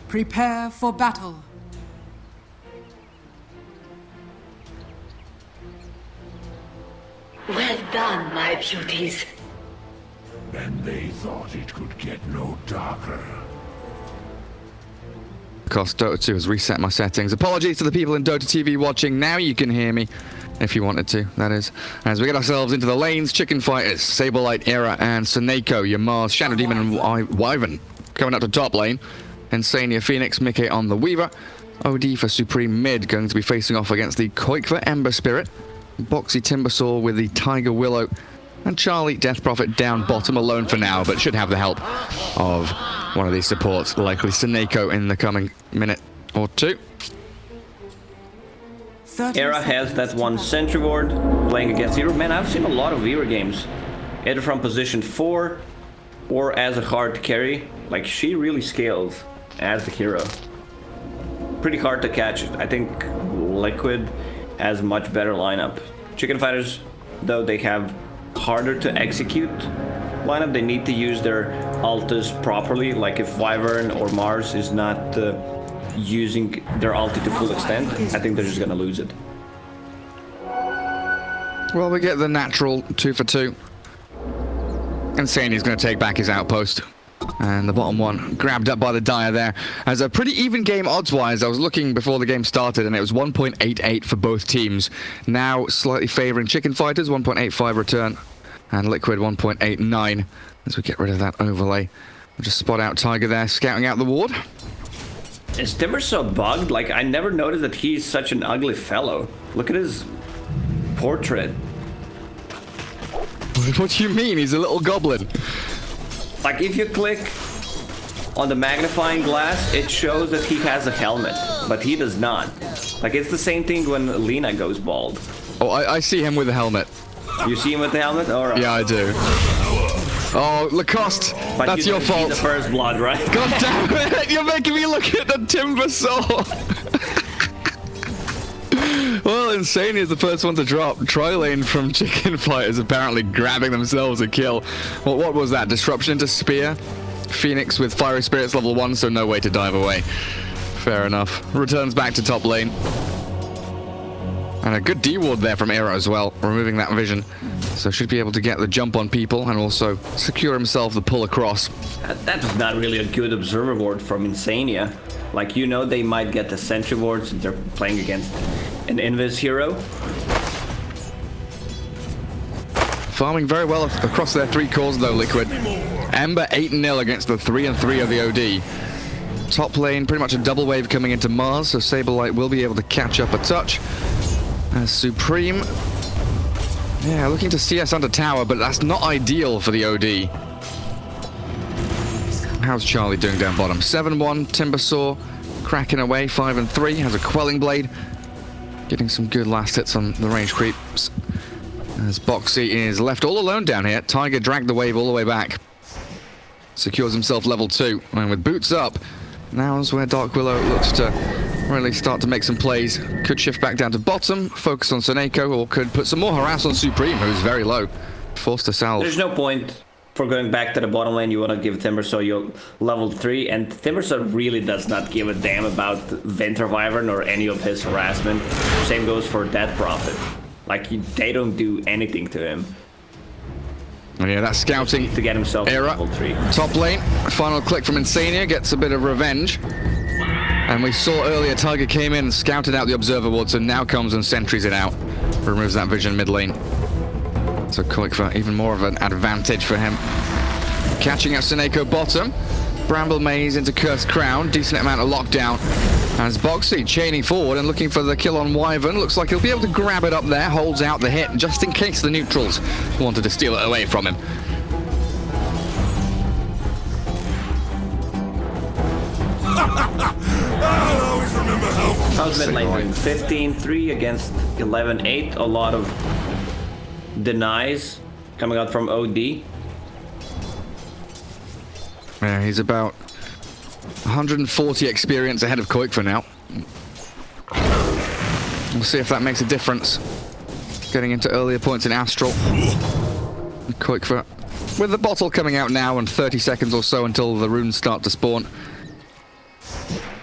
Prepare for battle. Well done, my beauties. And they thought it could get no darker. Of course, Dota 2 has reset my settings. Apologies to the people in Dota TV watching. Now you can hear me, if you wanted to, that is. As we get ourselves into the lanes, Chicken Fighters, Saberlight, Era, and Seneko, your Mars, Shadow Demon, and Wyvern coming up to top lane. Insania, Phoenix, Mickey on the Weaver. OD for Supreme mid, going to be facing off against the Koikva Ember Spirit. Boxy Timbersaw with the Tiger Willow. And Charlie, Death Prophet down bottom alone for now, but should have the help of one of these supports, likely Seneko in the coming minute or two. Era has that one Sentry Ward playing against Weaver. Man, I've seen a lot of Weaver games, either from position 4 or as a hard carry. Like, she really scales as the hero. Pretty hard to catch. I think Liquid has much better lineup. Chicken Fighters, though, they have harder to execute lineup. They need to use their ultis properly. Like if Wyvern or Mars is not using their ulti to full extent, I think they're just gonna lose it. Well, we get the natural 2 for 2. Insania's going to take back his outpost. And the bottom one grabbed up by the Dire there. As a pretty even game odds-wise, I was looking before the game started, and it was 1.88 for both teams. Now slightly favoring Chicken Fighters, 1.85 return, and Liquid 1.89. As we get rid of that overlay, we'll just spot out Tiger there, scouting out the ward. Is Timber so bugged? Like, I never noticed that he's such an ugly fellow. Look at his portrait. What do you mean? He's a little goblin. Like, if you click on the magnifying glass, it shows that he has a helmet, but he does not. Like, it's the same thing when Lena goes bald. Oh, I see him with a helmet. You see him with the helmet? All right. Yeah, I do. Oh, Lacoste, but that's your fault. The first blood, right? God damn it! You're making me look at the Timbersaw. Well, Insania is the first one to drop. Tri-lane from Chicken Fighters apparently grabbing themselves a kill. Well, what was that? Disruption into Spear? Phoenix with Fiery Spirits level 1, so no way to dive away. Fair enough. Returns back to top lane. And a good D-ward there from Era as well, removing that vision. So should be able to get the jump on people and also secure himself the pull across. That was not really a good observer ward from Insania. Like, you know, they might get the sentry wards if they're playing against an Invis hero. Farming very well across their 3 cores though, Liquid. Ember 8-0 against the 3-3 of the OD. Top lane, pretty much a double wave coming into Mars, so Saberlight will be able to catch up a touch. Supreme, yeah, looking to CS under tower, but that's not ideal for the OD. How's Charlie doing down bottom? 7-1, Timbersaw, cracking away, 5-3, has a Quelling Blade. Getting some good last hits on the range creeps. As Boxy is left all alone down here. Tiger dragged the wave all the way back. Secures himself level 2. And with boots up, now is where Dark Willow looks to really start to make some plays. Could shift back down to bottom, focus on Seneko, or could put some more harass on Supreme, who's very low. Forced to salve. There's no point for going back to the bottom lane. You want to give Timbersaw your level 3, and Timbersaw really does not give a damn about Winter Wyvern or any of his harassment. Same goes for Death Prophet. Like, they don't do anything to him. And yeah, that's scouting to get himself Era. Level 3. Top lane, final click from Insania, gets a bit of revenge. And we saw earlier Tiger came in and scouted out the Observer Ward, so now comes and sentries it out. Removes that vision mid lane. So quick for even more of an advantage for him. Catching out Seneko bottom. Bramble Maze into Cursed Crown. Decent amount of lockdown. As Boxy chaining forward and looking for the kill on Wyvern. Looks like he'll be able to grab it up there. Holds out the hit just in case the neutrals wanted to steal it away from him. I'll always remember how. How's mid lane doing? 15-3 against 11-8. A lot of denies coming out from OD. Yeah, he's about 140 experience ahead of Koik for now. We'll see if that makes a difference. Getting into earlier points in Astral. Quick for... With the bottle coming out now and 30 seconds or so until the runes start to spawn.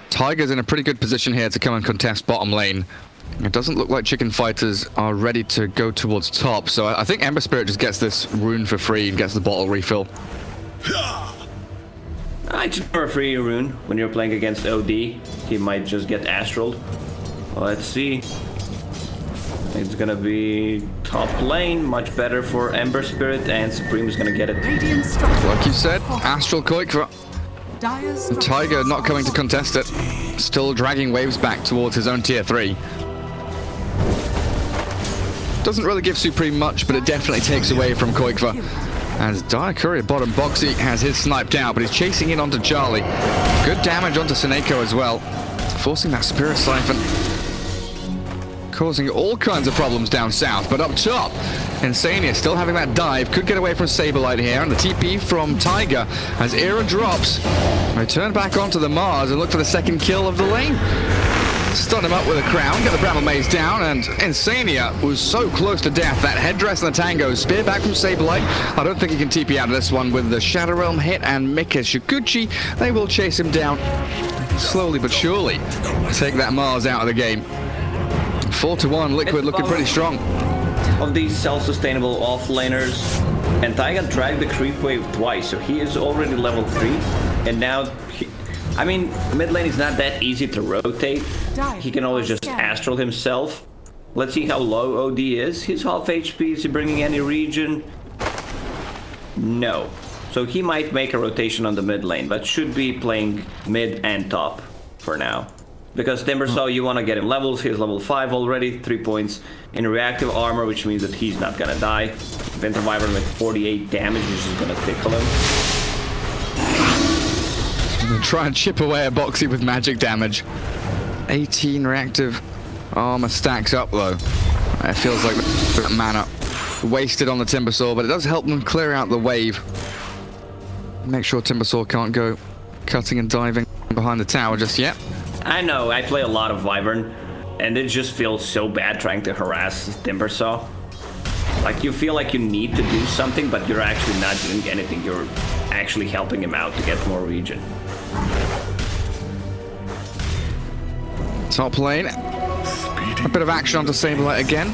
Tiger's in a pretty good position here to come and contest bottom lane. It doesn't look like Chicken Fighters are ready to go towards top, so I think Ember Spirit just gets this rune for free and gets the bottle refill. I just prefer a free rune when you're playing against OD. He might just get astraled. Let's see. It's gonna be top lane, much better for Ember Spirit, and Supreme is gonna get it. Like you said, Astral Koikva. Tiger not coming to contest it. Still dragging waves back towards his own tier 3. Doesn't really give Supreme much, but it definitely takes away from Koikva. As Dire Courier bottom, Boxy has his sniped out, but he's chasing in onto Charlie. Good damage onto Seneko as well. Forcing that Spirit Siphon. Causing all kinds of problems down south, but up top, Insania still having that dive. Could get away from Saberlight here, and the TP from Tiger as Era drops. Return back onto the Mars and look for the second kill of the lane. Stun him up with a crown, get the Bramble Maze down, and Insania was so close to death. That headdress and the tango, spear back from Saberlight. I don't think he can TP out of this one with the Shadow Realm hit, and Mika Shikuchi, they will chase him down slowly but surely. Take that Mars out of the game. 4-1, Liquid looking pretty strong. Of these self-sustainable off-laners, and Taiga dragged the creep wave twice, so he is already level 3, and now I mean, mid lane is not that easy to rotate. He can always just astral himself. Let's see how low OD is. He's half HP. Is he bringing any regen? No. So he might make a rotation on the mid lane, but should be playing mid and top for now. Because Timbersaw, you want to get him levels. He's level 5 already, 3 points in reactive armor, which means that he's not gonna die. Winter Wyvern with 48 damage is just gonna tickle him. Try and chip away at Boxy with magic damage. 18 reactive armor stacks up though. It feels like that mana wasted on the Timbersaw, but it does help them clear out the wave. Make sure Timbersaw can't go cutting and diving behind the tower just yet. I know, I play a lot of Wyvern, and it just feels so bad trying to harass Timbersaw. Like, you feel like you need to do something, but you're actually not doing anything. You're actually helping him out to get more regen. Top lane. A bit of action onto Saberlight again.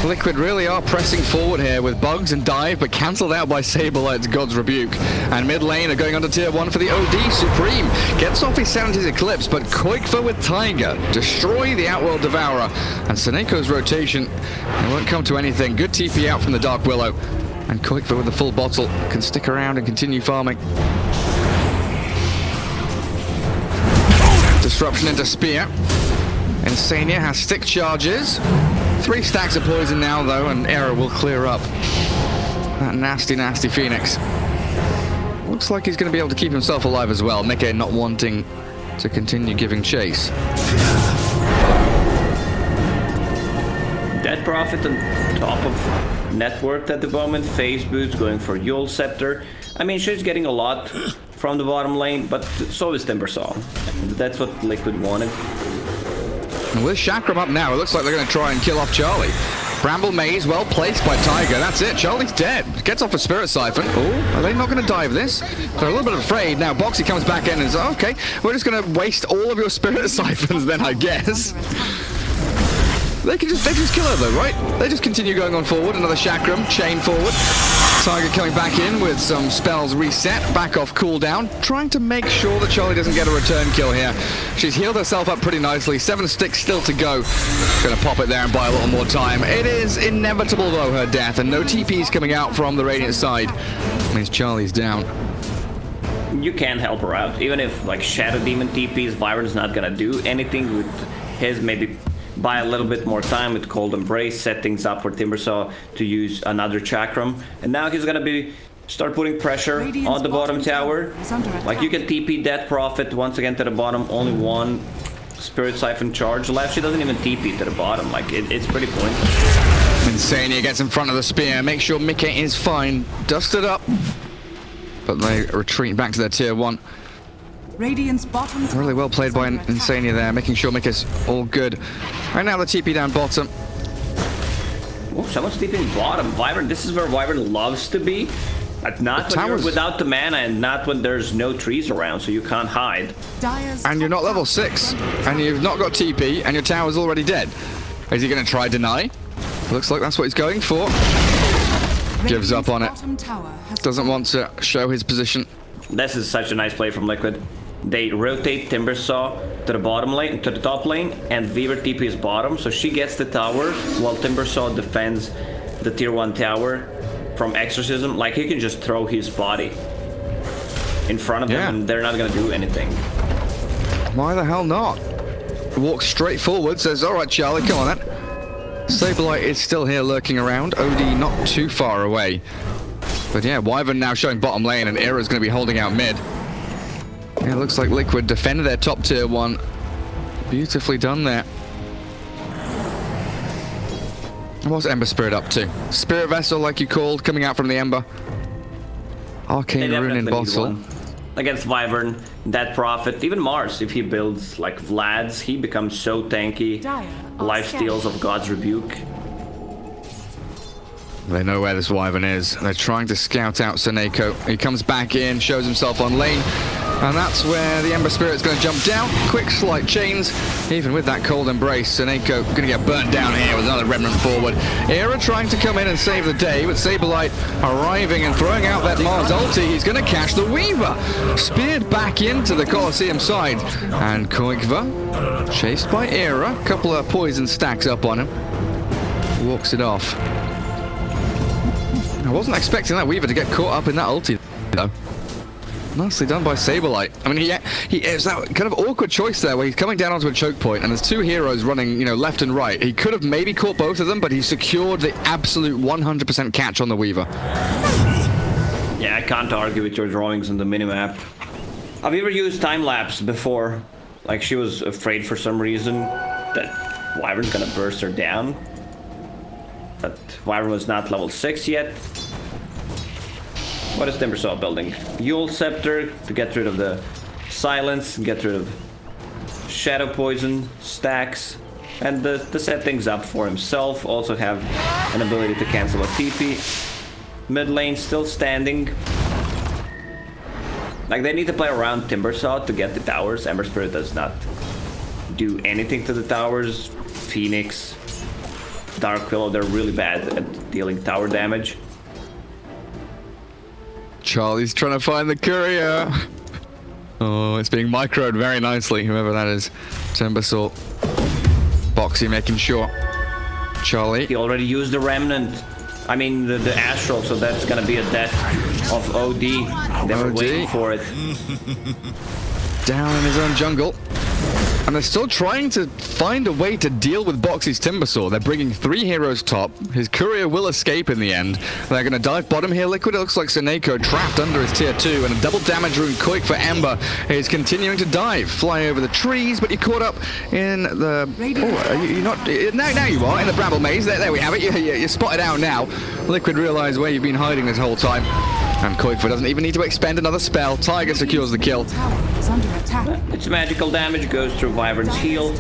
Liquid really are pressing forward here with bugs and dive, but cancelled out by Saberlight's God's Rebuke. And mid lane are going on to tier 1 for the OD. Supreme gets off his 70s Eclipse, but Koikva with Tiger destroy the Outworld Devourer. And Seneko's rotation, it won't come to anything. Good TP out from the Dark Willow. And Koikva with the full bottle can stick around and continue farming. Disruption into Spear. Insania has stick charges. 3 stacks of poison now though, and Era will clear up that nasty, nasty Phoenix. Looks like he's going to be able to keep himself alive as well. Mika not wanting to continue giving chase. Dead Prophet on top of network at the moment. Phase Boots going for Yule Scepter. I mean, she's getting a lot from the bottom lane, but so is Timbersaw. That's what Liquid wanted. And with Chakram up now, it looks like they're going to try and kill off Charlie. Bramble Maze, well placed by Tiger. That's it. Charlie's dead. Gets off a Spirit Siphon. Oh, are they not going to dive this? They're a little bit afraid. Now Boxy comes back in and says, okay, we're just going to waste all of your Spirit Siphons then, I guess. They just kill her though, right? They just continue going on forward. Another Chakram, chain forward. Tiger coming back in with some spells reset, back off cooldown, trying to make sure that Charlie doesn't get a return kill here. She's healed herself up pretty nicely. 7 sticks still to go. Gonna pop it there and buy a little more time. It is inevitable though, her death, and no TPs coming out from the Radiant side. Means Charlie's down. You can help her out, even if like Shadow Demon TPs, Vyron's not gonna do anything with his. Maybe buy a little bit more time with Cold Embrace, set things up for Timbersaw to use another Chakram. And now he's gonna be start putting pressure on the bottom tower. Like, you can TP Death Prophet once again to the bottom, only 1 Spirit Siphon charge left. She doesn't even TP to the bottom, like it's pretty pointless. Insania gets in front of the spear, make sure Mika is fine, dusted up. But they retreat back to their tier 1. Radiant's bottom. Really well played by Insania there, making sure Mika's all good. Right now the TP down bottom. Oh, someone's deeping bottom. Wyvern, this is where Wyvern loves to be. But not when you're without the mana and not when there's no trees around, so you can't hide. And you're not level 6, and you've not got TP, and your tower's already dead. Is he going to try deny? Looks like that's what he's going for. Gives up on it. Doesn't want to show his position. This is such a nice play from Liquid. They rotate Timbersaw to the bottom lane, to the top lane, and Weaver TP's bottom, so she gets the tower while Timbersaw defends the tier 1 tower from Exorcism. Like, he can just throw his body in front of them and they're not gonna do anything. Why the hell not? Walks straight forward, says, alright Charlie, come on then. Saberlight is still here lurking around. OD not too far away. But yeah, Wyvern now showing bottom lane, and Era's going to be holding out mid. Yeah, it looks like Liquid defended their top tier 1. Beautifully done there. What's Ember Spirit up to? Spirit Vessel, like you called, coming out from the Ember. Arcane Rune in bottle. Against Wyvern, Dead Prophet, even Mars, if he builds like Vlad's, he becomes so tanky. Lifesteals of God's Rebuke. They know where this Wyvern is. They're trying to scout out Seneko. He comes back in, shows himself on lane. And that's where the Ember Spirit's going to jump down. Quick slight chains. Even with that cold embrace, Seneko going to get burnt down here with another Remnant forward. Era trying to come in and save the day, with Saberlight arriving and throwing out that Mars ulti. He's going to catch the Weaver. Speared back into the Colosseum side. And Koikva, chased by Era. Couple of poison stacks up on him. Walks it off. I wasn't expecting that Weaver to get caught up in that ulti, though. Nicely done by Saberlight. I mean, he is that kind of awkward choice there where he's coming down onto a choke point and there's two heroes running, you know, left and right. He could have maybe caught both of them, but he secured the absolute 100% catch on the Weaver. Yeah, I can't argue with your drawings on the minimap. Have you ever used time-lapse before? Like, she was afraid for some reason that Wyvern's gonna burst her down. But Wyvern was not level 6 yet. What is Timbersaw building? Yule Scepter to get rid of the silence, get rid of Shadow Poison, stacks, and to set things up for himself. Also have an ability to cancel a TP. Mid lane still standing. Like, they need to play around Timbersaw to get the towers. Ember Spirit does not do anything to the towers. Phoenix, Dark Willow, they're really bad at dealing tower damage. Charlie's trying to find the courier. Oh, it's being microed very nicely, whoever that is. Timbersaw. Boxy making sure. Charlie. He already used the Remnant. I mean, the Astral, so that's gonna be a death of OD. They were waiting for it. Down in his own jungle. And they're still trying to find a way to deal with Boxy's Timbersaw. They're bringing 3 heroes top. His courier will escape in the end. They're going to dive bottom here. Liquid, it looks like Seneko trapped under his tier 2. And a double damage rune quick for Ember is continuing to dive. Fly over the trees, but you're caught up in the... Oh, you're not... Now you are, in the Bramble Maze. There we have it. You're spotted out now. Liquid realize where you've been hiding this whole time. And Koikva doesn't even need to expend another spell. Tiger secures the kill. Its magical damage goes through Wyvern's heal.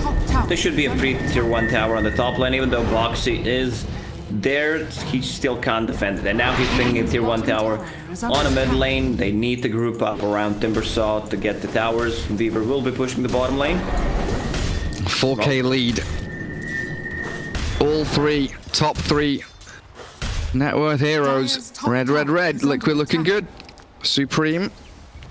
There should be a free tier 1 tower on the top lane. Even though Boxy is there, he still can't defend it. And now he's bringing a tier 1 tower on a mid lane. They need to group up around Timbersaw to get the towers. Weaver will be pushing the bottom lane. 4K lead. All 3, top 3. Net worth heroes. Red. Liquid looking good. Supreme.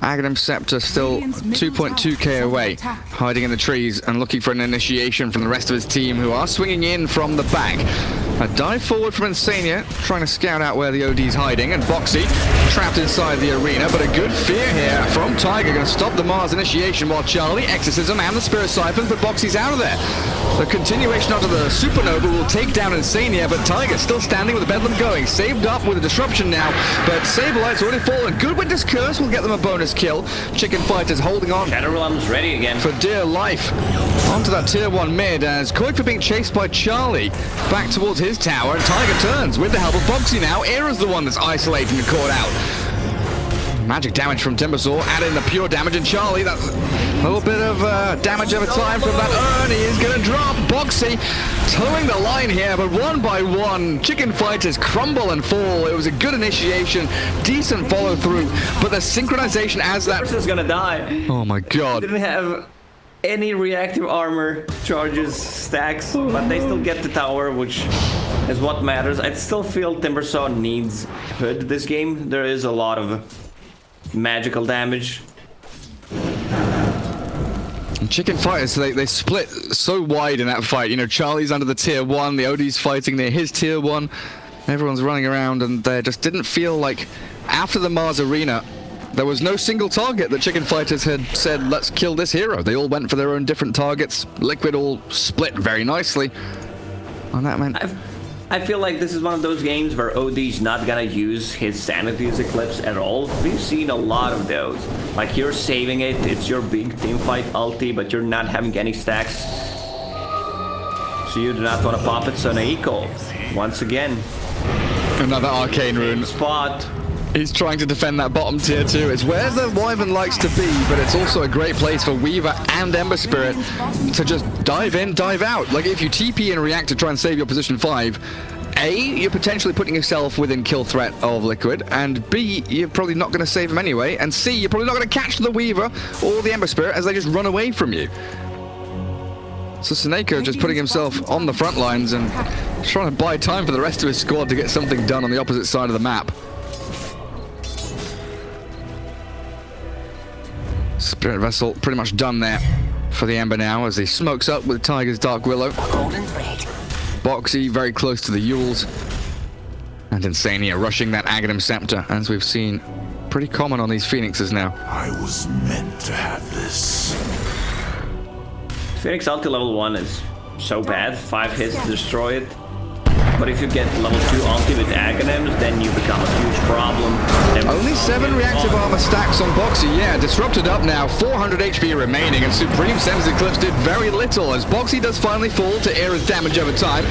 Aghanim Scepter still 2.2k away. Hiding in the trees and looking for an initiation from the rest of his team, who are swinging in from the back. A dive forward from Insania, trying to scout out where the OD's hiding, and Boxy trapped inside the arena, but a good fear here from Tiger, going to stop the Mars initiation while Charlie, Exorcism, and the Spirit Siphon, but Boxy's out of there. The continuation onto the Supernova will take down Insania, but Tiger still standing with the Bedlam going. Saved up with a disruption now, but Saberlight's already fallen. Good Witness Curse will get them a bonus kill. Chicken Fighters holding on. Shadow Realm's ready again. For dear life. Onto that tier 1 mid as Koikva being chased by Charlie. Back towards his tower, and Tiger turns with the help of Boxy now. Era's the one that's isolating and caught out. Magic damage from Timbersaw, add in the pure damage, and Charlie, that's little bit of damage over time from that urn. He is going to drop. Boxy towing the line here, but one by one, Chicken Fighters crumble and fall. It was a good initiation, decent follow through, but the synchronization as that... Person's gonna die. Oh my god. Didn't have any reactive armor, charges, stacks, but they still get the tower, which is what matters. I still feel Timbersaw needs Hood this game. There is a lot of magical damage. And Chicken Fighters, they split so wide in that fight. You know, Charlie's under the tier 1, the OD's fighting near his tier 1. Everyone's running around, and they just didn't feel like, after the Mars Arena, there was no single target that Chicken Fighters had said, let's kill this hero. They all went for their own different targets. Liquid all split very nicely. And that meant... I feel like this is one of those games where OD's not gonna use his Sanity's Eclipse at all. We've seen a lot of those. Like, you're saving it, it's your big team fight ulti, but you're not having any stacks. So you do not want to pop it. So Naiko, once again. Another arcane rune. Spot. He's trying to defend that bottom tier too. It's where the Wyvern likes to be, but it's also a great place for Weaver and Ember Spirit to just dive in, dive out. Like, if you TP and react to try and save your position 5, A, you're potentially putting yourself within kill threat of Liquid, and B, you're probably not going to save him anyway, and C, you're probably not going to catch the Weaver or the Ember Spirit as they just run away from you. So Snako just putting himself on the front lines and trying to buy time for the rest of his squad to get something done on the opposite side of the map. Spirit Vessel pretty much done there for the Ember now as he smokes up with Tiger's Dark Willow. Boxy very close to the Yules. And Insania rushing that Aghanim Scepter, as we've seen pretty common on these Phoenixes now. I was meant to have this. Phoenix ulti level 1 is so bad. 5 hits to destroy it. But if you get level 2 ulti with Aghanims, then you become a huge problem. Only 7 reactive armor stacks on Boxy. Yeah, disrupted up now. 400 HP remaining, and Supreme Sense Eclipse did very little as Boxy does finally fall to Era's damage over time.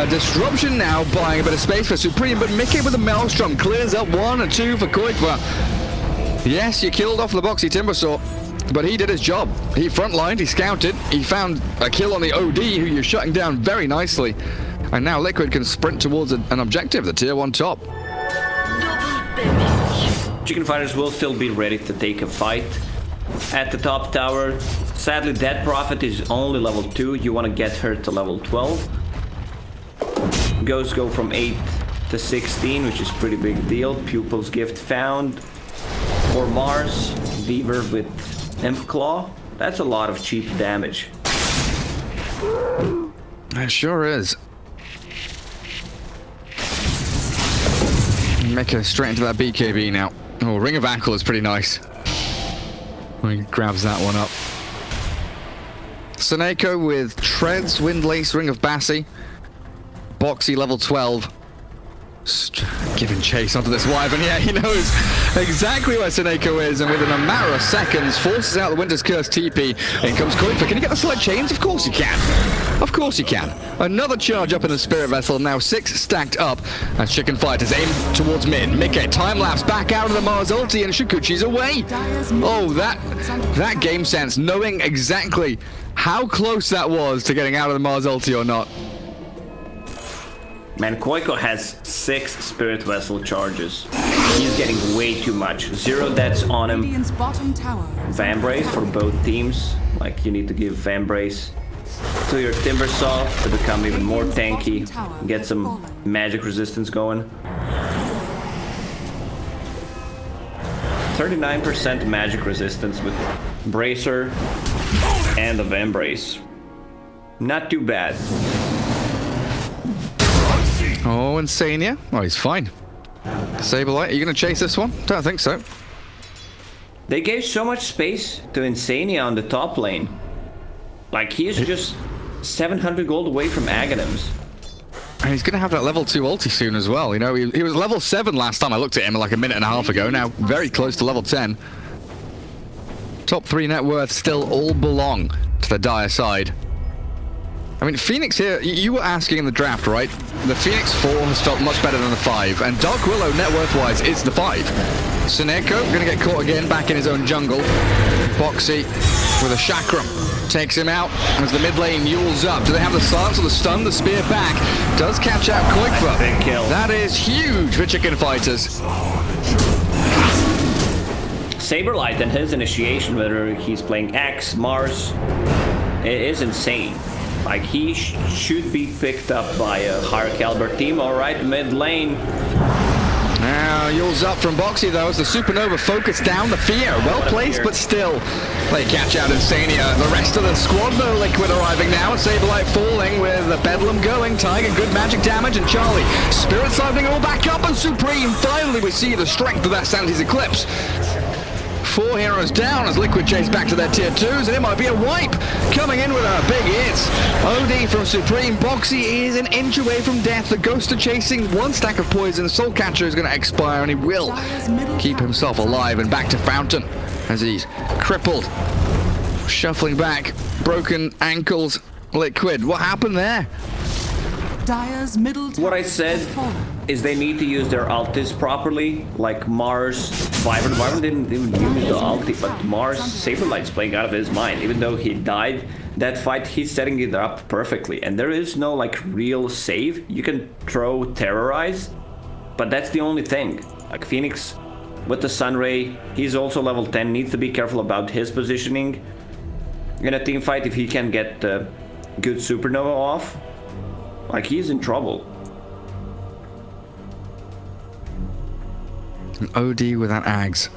Disruption now buying a bit of space for Supreme, but Mickey with the Maelstrom clears up 1 and 2 for Koikva. Yes, you killed off the Boxy Timbersaw, but he did his job. He frontlined, he scouted, he found a kill on the OD, who you're shutting down very nicely. And now Liquid can sprint towards an objective, the tier 1 top. Chicken Fighters will still be ready to take a fight at the top tower. Sadly, Dead Prophet is only level 2. You want to get her to level 12. Ghosts go from 8 to 16, which is pretty big deal. Pupil's Gift found. For Mars, Beaver with Imp Claw. That's a lot of cheap damage. It sure is. Make her straight into that BKB now. Oh, Ring of Ankle is pretty nice. He grabs that one up. Snako with Treads, Windlace, Ring of Bassi. Boxy level 12. Giving chase onto this Wyvern. Yeah, he knows exactly where Snako is, and within a matter of seconds, forces out the Winter's Curse TP. In comes Koikva. Can you get the side chains? Of course you can. Of course you can. Another charge up in the Spirit Vessel, now 6 stacked up as Chicken Fighters aim towards mid. Mickey, time lapse, back out of the Mars ulti, and Shikuchi's away. Oh, that game sense, knowing exactly how close that was to getting out of the Mars ulti or not. Man, Koiko has 6 Spirit Vessel charges. He's getting way too much. 0 deaths on him. Vambrace for both teams. Like, you need to give Vambrace to your Timbersaw to become even more tanky. Get some magic resistance going. 39% magic resistance with Bracer and the Vambrace. Not too bad. Oh, Insania. Oh, he's fine. Saberlight, are you going to chase this one? Don't think so. They gave so much space to Insania on the top lane. Like, he is just 700 gold away from Aghanims. And he's going to have that level 2 ulti soon as well. You know, he was level 7 last time I looked at him like a minute and a half ago. Now, very close to level 10. Top 3 net worth still all belong to the Dire side. I mean, Phoenix here, you were asking in the draft, right? The Phoenix 4 has felt much better than the 5, and Dark Willow, net worth-wise, is the 5. Suneko gonna get caught again back in his own jungle. Boxy with a chakram takes him out as the mid lane mules up. Do they have the silence or the stun? The spear back does catch out Koikva. Big kill. That is huge for Chicken Fighters. Saberlight and his initiation, whether he's playing X, Mars, it is insane. Like, he should be picked up by a higher caliber team. All right, mid lane. Now, Yule's up from Boxy, though, as the Supernova focused down the fear. Well placed, but still, they catch out Insania. The rest of the squad, though, Liquid arriving now, and Saberlight falling with the Bedlam going. Tiger, good magic damage, and Charlie, Spirit siphoning all back up, and Supreme. Finally, we see the strength of that Sanity's Eclipse. 4 heroes down as Liquid chase back to their tier 2s, and it might be a wipe. Coming in with a big hit. OD from Supreme. Boxy is an inch away from death. The Ghost are chasing 1 stack of poison. Soul Catcher is going to expire, and he will keep himself alive and back to Fountain as he's crippled. Shuffling back. Broken ankles. Liquid. What happened there? Dire's middle tower What I said has fallen. is they need to use their ultis properly, like Mars, Wyvern. Wyvern didn't even use the ulti, but Mars, Saberlight's playing out of his mind. Even though he died that fight, he's setting it up perfectly. And there is no like real save. You can throw Terrorize, but that's the only thing. Like Phoenix with the Sunray, he's also level 10, needs to be careful about his positioning in a team fight. If he can get good Supernova off, like, he's in trouble. An OD with that Ags.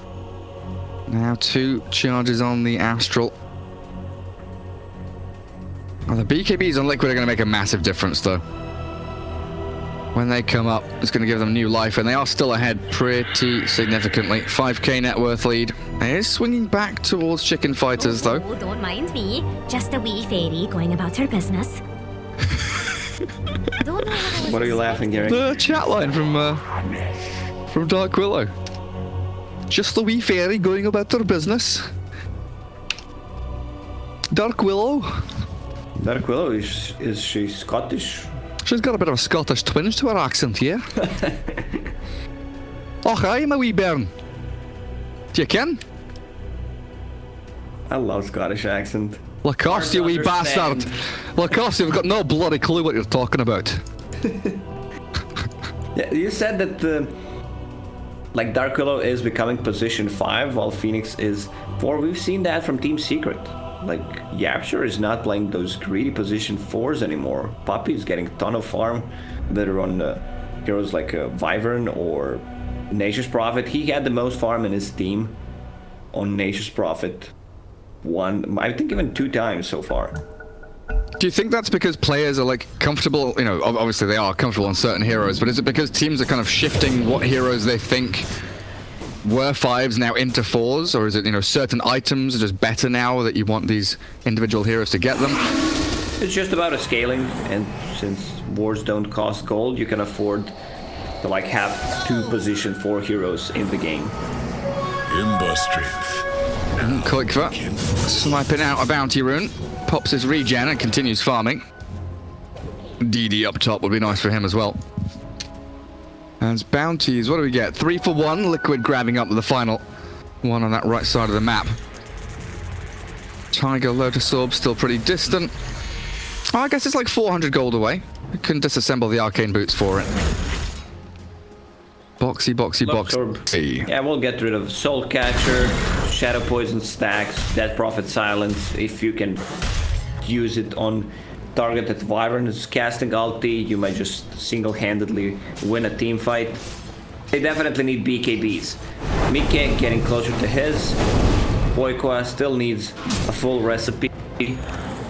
Now 2 charges on the Astral. Well, the BKBs on Liquid are going to make a massive difference, though. When they come up, it's going to give them new life, and they are still ahead pretty significantly. 5k net worth lead. It is swinging back towards Chicken Fighters, though. Oh, don't mind me. Just a wee fairy going about her business. Don't know What are you laughing, Gary? The chat line from Dark Willow. Just the wee fairy going about her business. Dark Willow. Dark Willow, is she Scottish? She's got a bit of a Scottish twinge to her accent here. Oh, hi, my wee bairn. Do you ken? I love Scottish accent. Lacoste, you wee bastard. Lacoste, you've got no bloody clue what you're talking about. Yeah, you said that like Dark Willow is becoming position 5 while Phoenix is 4. We've seen that from Team Secret. Like, Yapture is not playing those greedy position 4s anymore. Puppy is getting a ton of farm that are on heroes like Wyvern or Nature's Prophet. He had the most farm in his team on Nature's Prophet. I think even 2 times so far. Do you think that's because players are like comfortable, you know, obviously they are comfortable on certain heroes, but is it because teams are kind of shifting what heroes they think were 5s now into 4s, or is it, you know, certain items are just better now that you want these individual heroes to get them? It's just about a scaling, and since wars don't cost gold, you can afford to like have 2 position 4 heroes in the game. Imba strength. Koikva sniping out a bounty rune, pops his regen and continues farming. DD up top would be nice for him as well. As bounties, what do we get? 3 for 1, Liquid grabbing up the final one on that right side of the map. Tiger Lotus Orb still pretty distant. Oh, I guess it's like 400 gold away. We can disassemble the arcane boots for it. Boxy, boxy, boxy. Yeah, we'll get rid of Soul Catcher, Shadow Poison stacks, Dead Prophet Silence. If you can use it on targeted Wyvern is casting ulti, you might just single-handedly win a team fight. They definitely need BKBs. Mike getting closer to his. Boykwa still needs a full recipe.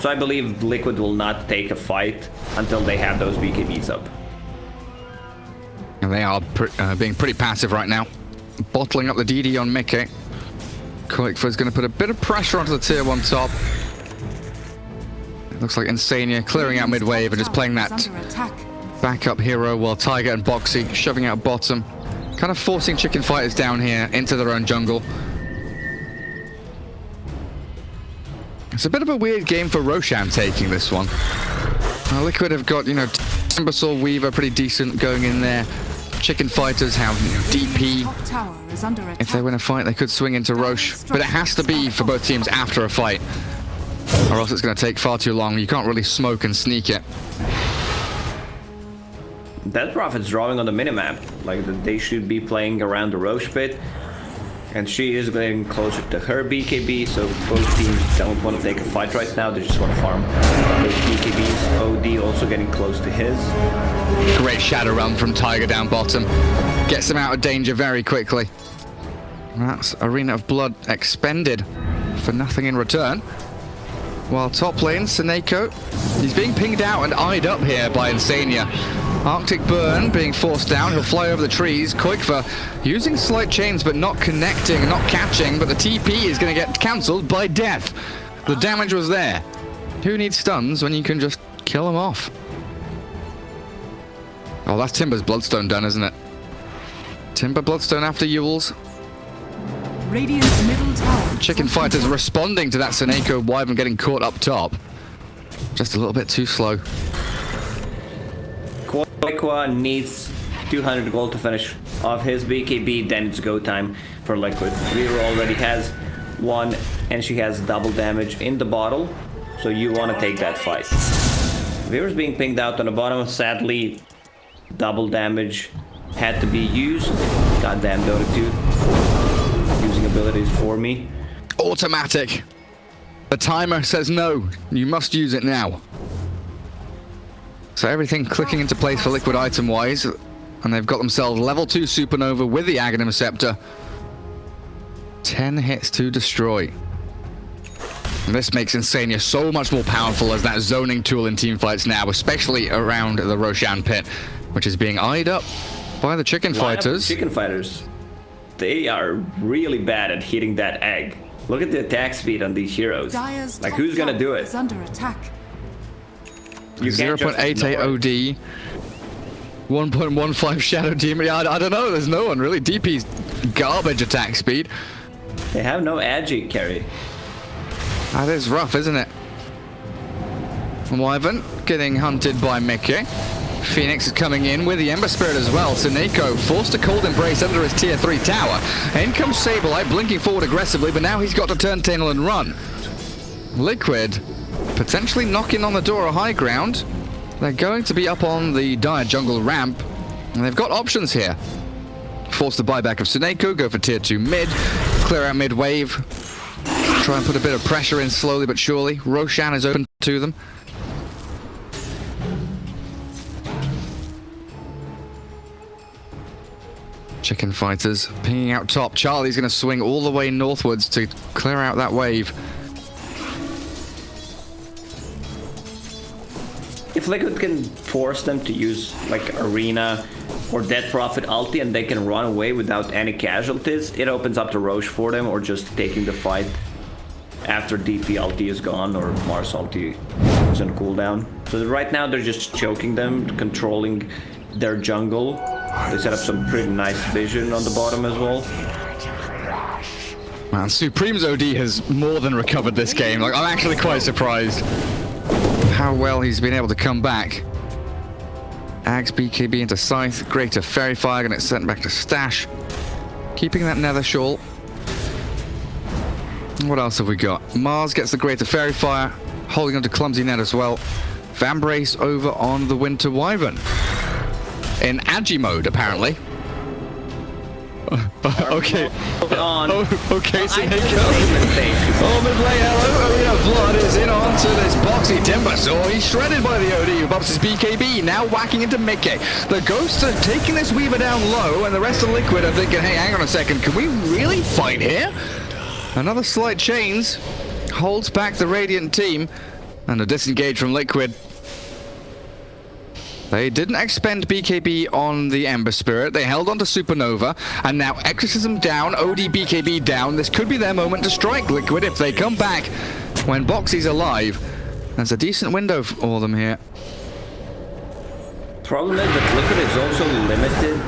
So I believe Liquid will not take a fight until they have those BKBs up. And they are being pretty passive right now. Bottling up the DD on Mickey. Koikva's going to put a bit of pressure onto the tier 1 top. It looks like Insania clearing out mid-wave and just playing that backup hero while Tiger and Boxy shoving out bottom. Kind of forcing Chicken Fighters down here into their own jungle. It's a bit of a weird game for Roshan taking this one. Liquid have got, you know, Timbersaw, Weaver, pretty decent going in there. Chicken Fighters have DP. Top tower is under attack. If they win a fight, they could swing into Roche. But it has to be for both teams after a fight, or else it's going to take far too long. You can't really smoke and sneak it. That Prophet's drawing on the minimap. Like, they should be playing around the Roche pit. And she is getting closer to her BKB, so both teams don't want to take a fight right now. They just want to farm those BKBs. OD also getting close to his. Great shadow run from Tiger down bottom. Gets him out of danger very quickly. That's Arena of Blood expended for nothing in return. While top lane, Seneko, he's being pinged out and eyed up here by Insania. Arctic Burn being forced down, he'll fly over the trees. Koikva using slight chains but not connecting, not catching, but the TP is going to get cancelled by death. The damage was there. Who needs stuns when you can just kill them off? Oh, that's Timber's Bloodstone done, isn't it? Timber Bloodstone after Yule's. Radiant's middle tower. Chicken Fighters responding to that Seneko Wyvern getting caught up top. Just a little bit too slow. Koikwa needs 200 gold to finish off his BKB, then it's go time for Liquid. Weaver already has one, and she has double damage in the bottle, so you want to take that fight. Weaver's being pinged out on the bottom. Sadly, double damage had to be used. Goddamn Dota 2. Using abilities for me. Automatic. The timer says no. You must use it now. So everything clicking into place for Liquid item-wise. And they've got themselves level 2 Supernova with the Aghanim Scepter. 10 hits to destroy. And this makes Insania so much more powerful as that zoning tool in teamfights now, especially around the Roshan pit, which is being eyed up by the Chicken Fighters. Chicken Fighters. They are really bad at hitting that egg. Look at the attack speed on these heroes. Dyer's Like, top who's gonna tower do it? is under attack. You can't just 0.88 ignore OD. it. 1.15 Shadow Demon. I don't know. There's no one really. DP's garbage attack speed. They have no agi carry. That is rough, isn't it? Wyvern getting hunted by Mickey. Phoenix is coming in with the Ember Spirit as well. Seneko forced a Cold Embrace under his tier 3 tower. In comes Sableye blinking forward aggressively, but now he's got to turn tail and run. Liquid potentially knocking on the door of high ground. They're going to be up on the Dire jungle ramp, and they've got options here. Force the buyback of Seneko, go for tier 2 mid, clear out mid wave, try and put a bit of pressure in slowly but surely. Roshan is open to them. Chicken Fighters pinging out top. Charlie's going to swing all the way northwards to clear out that wave. If Liquid can force them to use like Arena or Dead Prophet ulti and they can run away without any casualties, it opens up the Roche for them, or just taking the fight after DP ulti is gone or Mars ulti is on cooldown. So right now they're just choking them, controlling their jungle. They set up some pretty nice vision on the bottom as well. Man, Supreme's OD has more than recovered this game. Like, I'm actually quite surprised how well he's been able to come back. Ags BKB into Scythe, Greater Fairy Fire, and it's sent back to Stash. Keeping that Nether Shawl. What else have we got? Mars gets the Greater Fairy Fire, holding onto Clumsy Net as well. Vambrace over on the Winter Wyvern. In Agi mode, apparently. Okay. Okay, Seneko. Oh, mid lane, hello. Arena of Blood is in onto this boxy Timber. So he's shredded by the OD who bumps his BKB. Now whacking into Mickey. The Ghosts are taking this Weaver down low, and the rest of Liquid are thinking, hey, hang on a second. Can we really fight here? Another slight chains holds back the Radiant team, and a disengage from Liquid. They didn't expend BKB on the Ember Spirit. They held on to Supernova, and now Exorcism down, OD BKB down. This could be their moment to strike Liquid if they come back when Boxy's alive. There's a decent window for them here. Problem is that Liquid is also limited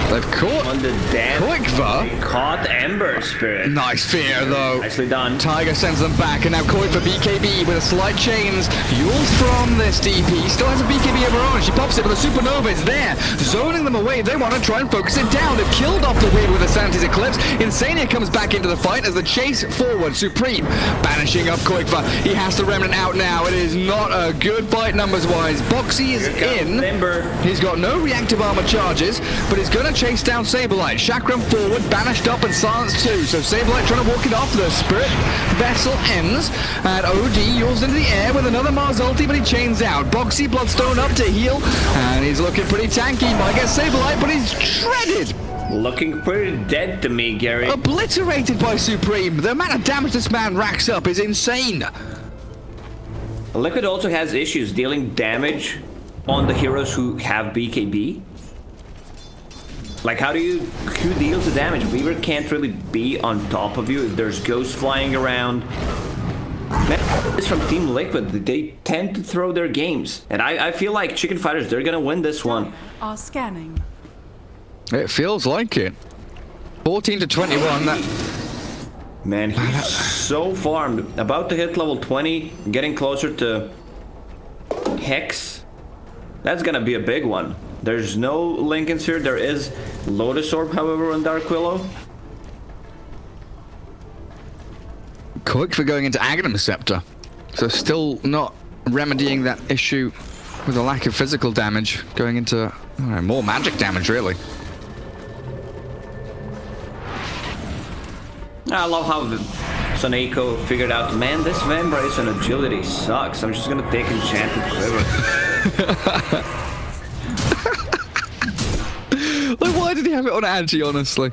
They've caught on the damage. Koikva. They caught Ember Spirit. Nice fear though. Nicely done. Tiger sends them back, and now Koikva BKB with a slight chains. Yules from this DP still has a BKB of her own. She pops it, but the Supernova is there, zoning them away. They want to try and focus it down. They've killed off the wave with a Sanity's Eclipse. Insania comes back into the fight as the chase forward. Supreme banishing up Koikva. He has the Remnant out now. It is not a good fight numbers-wise. Boxy is in. Ember. He's got no reactive armor charges, but he's going to chase down Saberlight. Chakram forward, banished up and silenced too. So Saberlight trying to walk it off. The Spirit Vessel ends, and OD yours into the air with another Mars ulti, but he chains out. Boxy Bloodstone up to heal, and he's looking pretty tanky. Might get Saberlight, but he's shredded. Looking pretty dead to me, Gary. Obliterated by Supreme. The amount of damage this man racks up is insane. Liquid also has issues dealing damage on the heroes who have BKB. Like, who deals the damage? Weaver can't really be on top of you if there's ghosts flying around. Man, it's from Team Liquid. They tend to throw their games. And I feel like Chicken Fighters, they're gonna win this one. Are scanning. It feels like it. 14 to 21. That Man, he's so farmed. About to hit level 20, getting closer to Hex. That's gonna be a big one. There's no Lincolns here. There is Lotus Orb, however, on Dark Willow. Quick for going into Aghanim Scepter. So still not remedying that issue with a lack of physical damage. Going into more magic damage, really. I love how the Soneko figured out, man, this Vambrace and agility sucks. I'm just gonna take Enchanted Quiver. Like, why did he have it on Agi, honestly?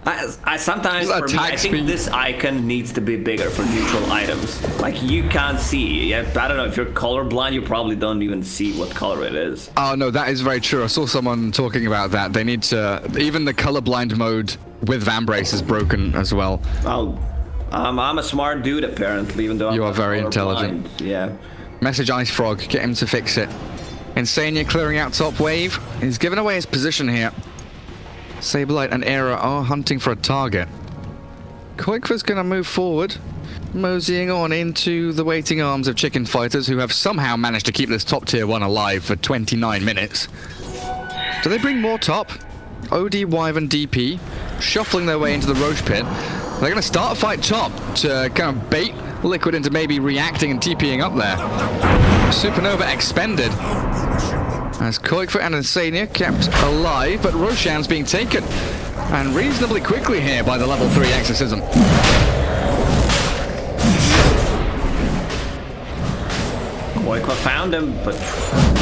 I sometimes, for me, I think speed. this icon needs to be bigger for neutral items. Like, you can't see. I don't know, if you're colorblind, you probably don't even see what color it is. Oh, no, that is very true. I saw someone talking about that. They need to... Even the colorblind mode with Vambrace is broken as well. Oh, I'm a smart dude, apparently, even though I'm You are not very colorblind. intelligent. Yeah. Message Ice Frog. Get him to fix it. Insania clearing out top wave. He's given away his position here. Saberlight and Era are hunting for a target. Koikva's going to move forward, moseying on into the waiting arms of Chicken Fighters, who have somehow managed to keep this top tier 1 alive for 29 minutes. Do they bring more top? OD, Wyvern, DP, shuffling their way into the Roche pit. They're going to start a fight top to kind of bait Liquid into maybe reacting and TPing up there. Supernova expended. As Koikva and Insania kept alive, but Roshan's being taken. And reasonably quickly here by the level 3 Exorcism. Koikva found him, but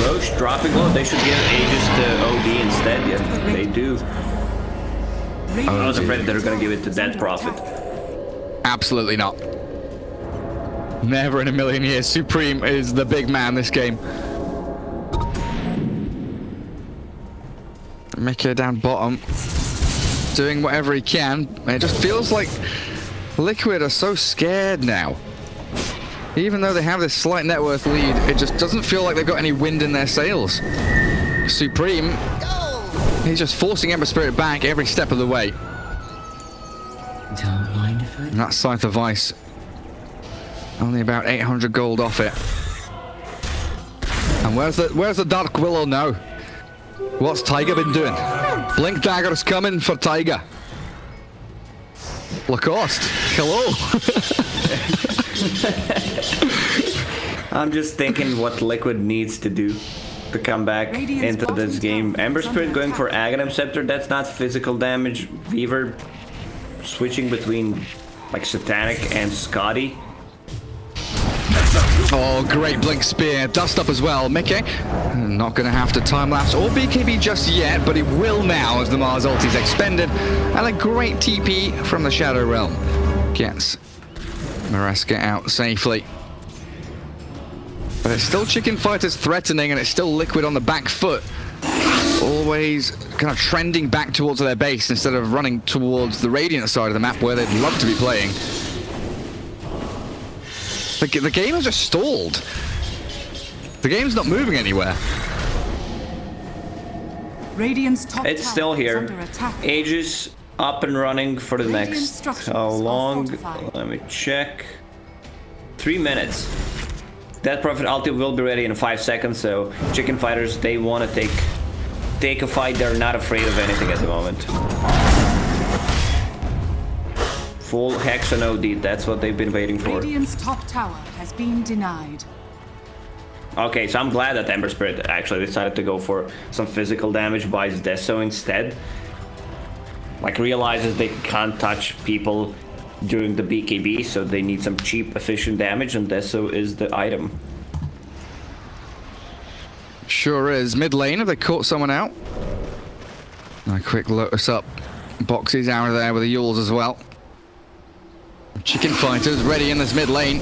Roche dropping low. They should give Aegis to OD instead. Yeah, they do. I was afraid they were going to give it to Dead Prophet. Absolutely not. Never in a million years. Supreme is the big man this game. Mika down bottom, doing whatever he can. It just feels like Liquid are so scared now. Even though they have this slight net worth lead, it just doesn't feel like they've got any wind in their sails. Supreme, he's just forcing Ember Spirit back every step of the way. Don't mind if I... And that Scythe of Ice, only about 800 gold off it. And where's the Dark Willow now? What's Tiger been doing? Blink Dagger's coming for Tiger. Lacoste, hello. I'm just thinking what Liquid needs to do to come back into this game. Ember Spirit going for Aghanim Scepter, that's not physical damage. Weaver switching between like Satanic and Scotty. Oh, great Blink Spear. Dust up as well. Mickey, not going to have to time-lapse or BKB just yet, but he will now as the Mars ulti's expended. And a great TP from the Shadow Realm. Gets Mareska out safely. But it's still Chicken Fighters threatening, and it's still Liquid on the back foot. Always kind of trending back towards their base instead of running towards the Radiant side of the map where they'd love to be playing. The game has just stalled. The game's not moving anywhere. Radiant's top It's tower still is here. under attack. Aegis up and running for the Radiant next. structures How are long? fortified. Let me check. 3 minutes. That Prophet ulti will be ready in 5 seconds. So chicken fighters, they want to take a fight. They're not afraid of anything at the moment. Full Hex and OD. That's what they've been waiting for. Radiant's top tower has been denied. Okay, so I'm glad that Ember Spirit actually decided to go for some physical damage, buys Deso instead. Like, realizes they can't touch people during the BKB, so they need some cheap, efficient damage, and Deso is the item. Sure is. Mid lane, have they caught someone out? A quick Lotus up. Boxes out of there with the Yules as well. Chicken fighters ready in this mid lane.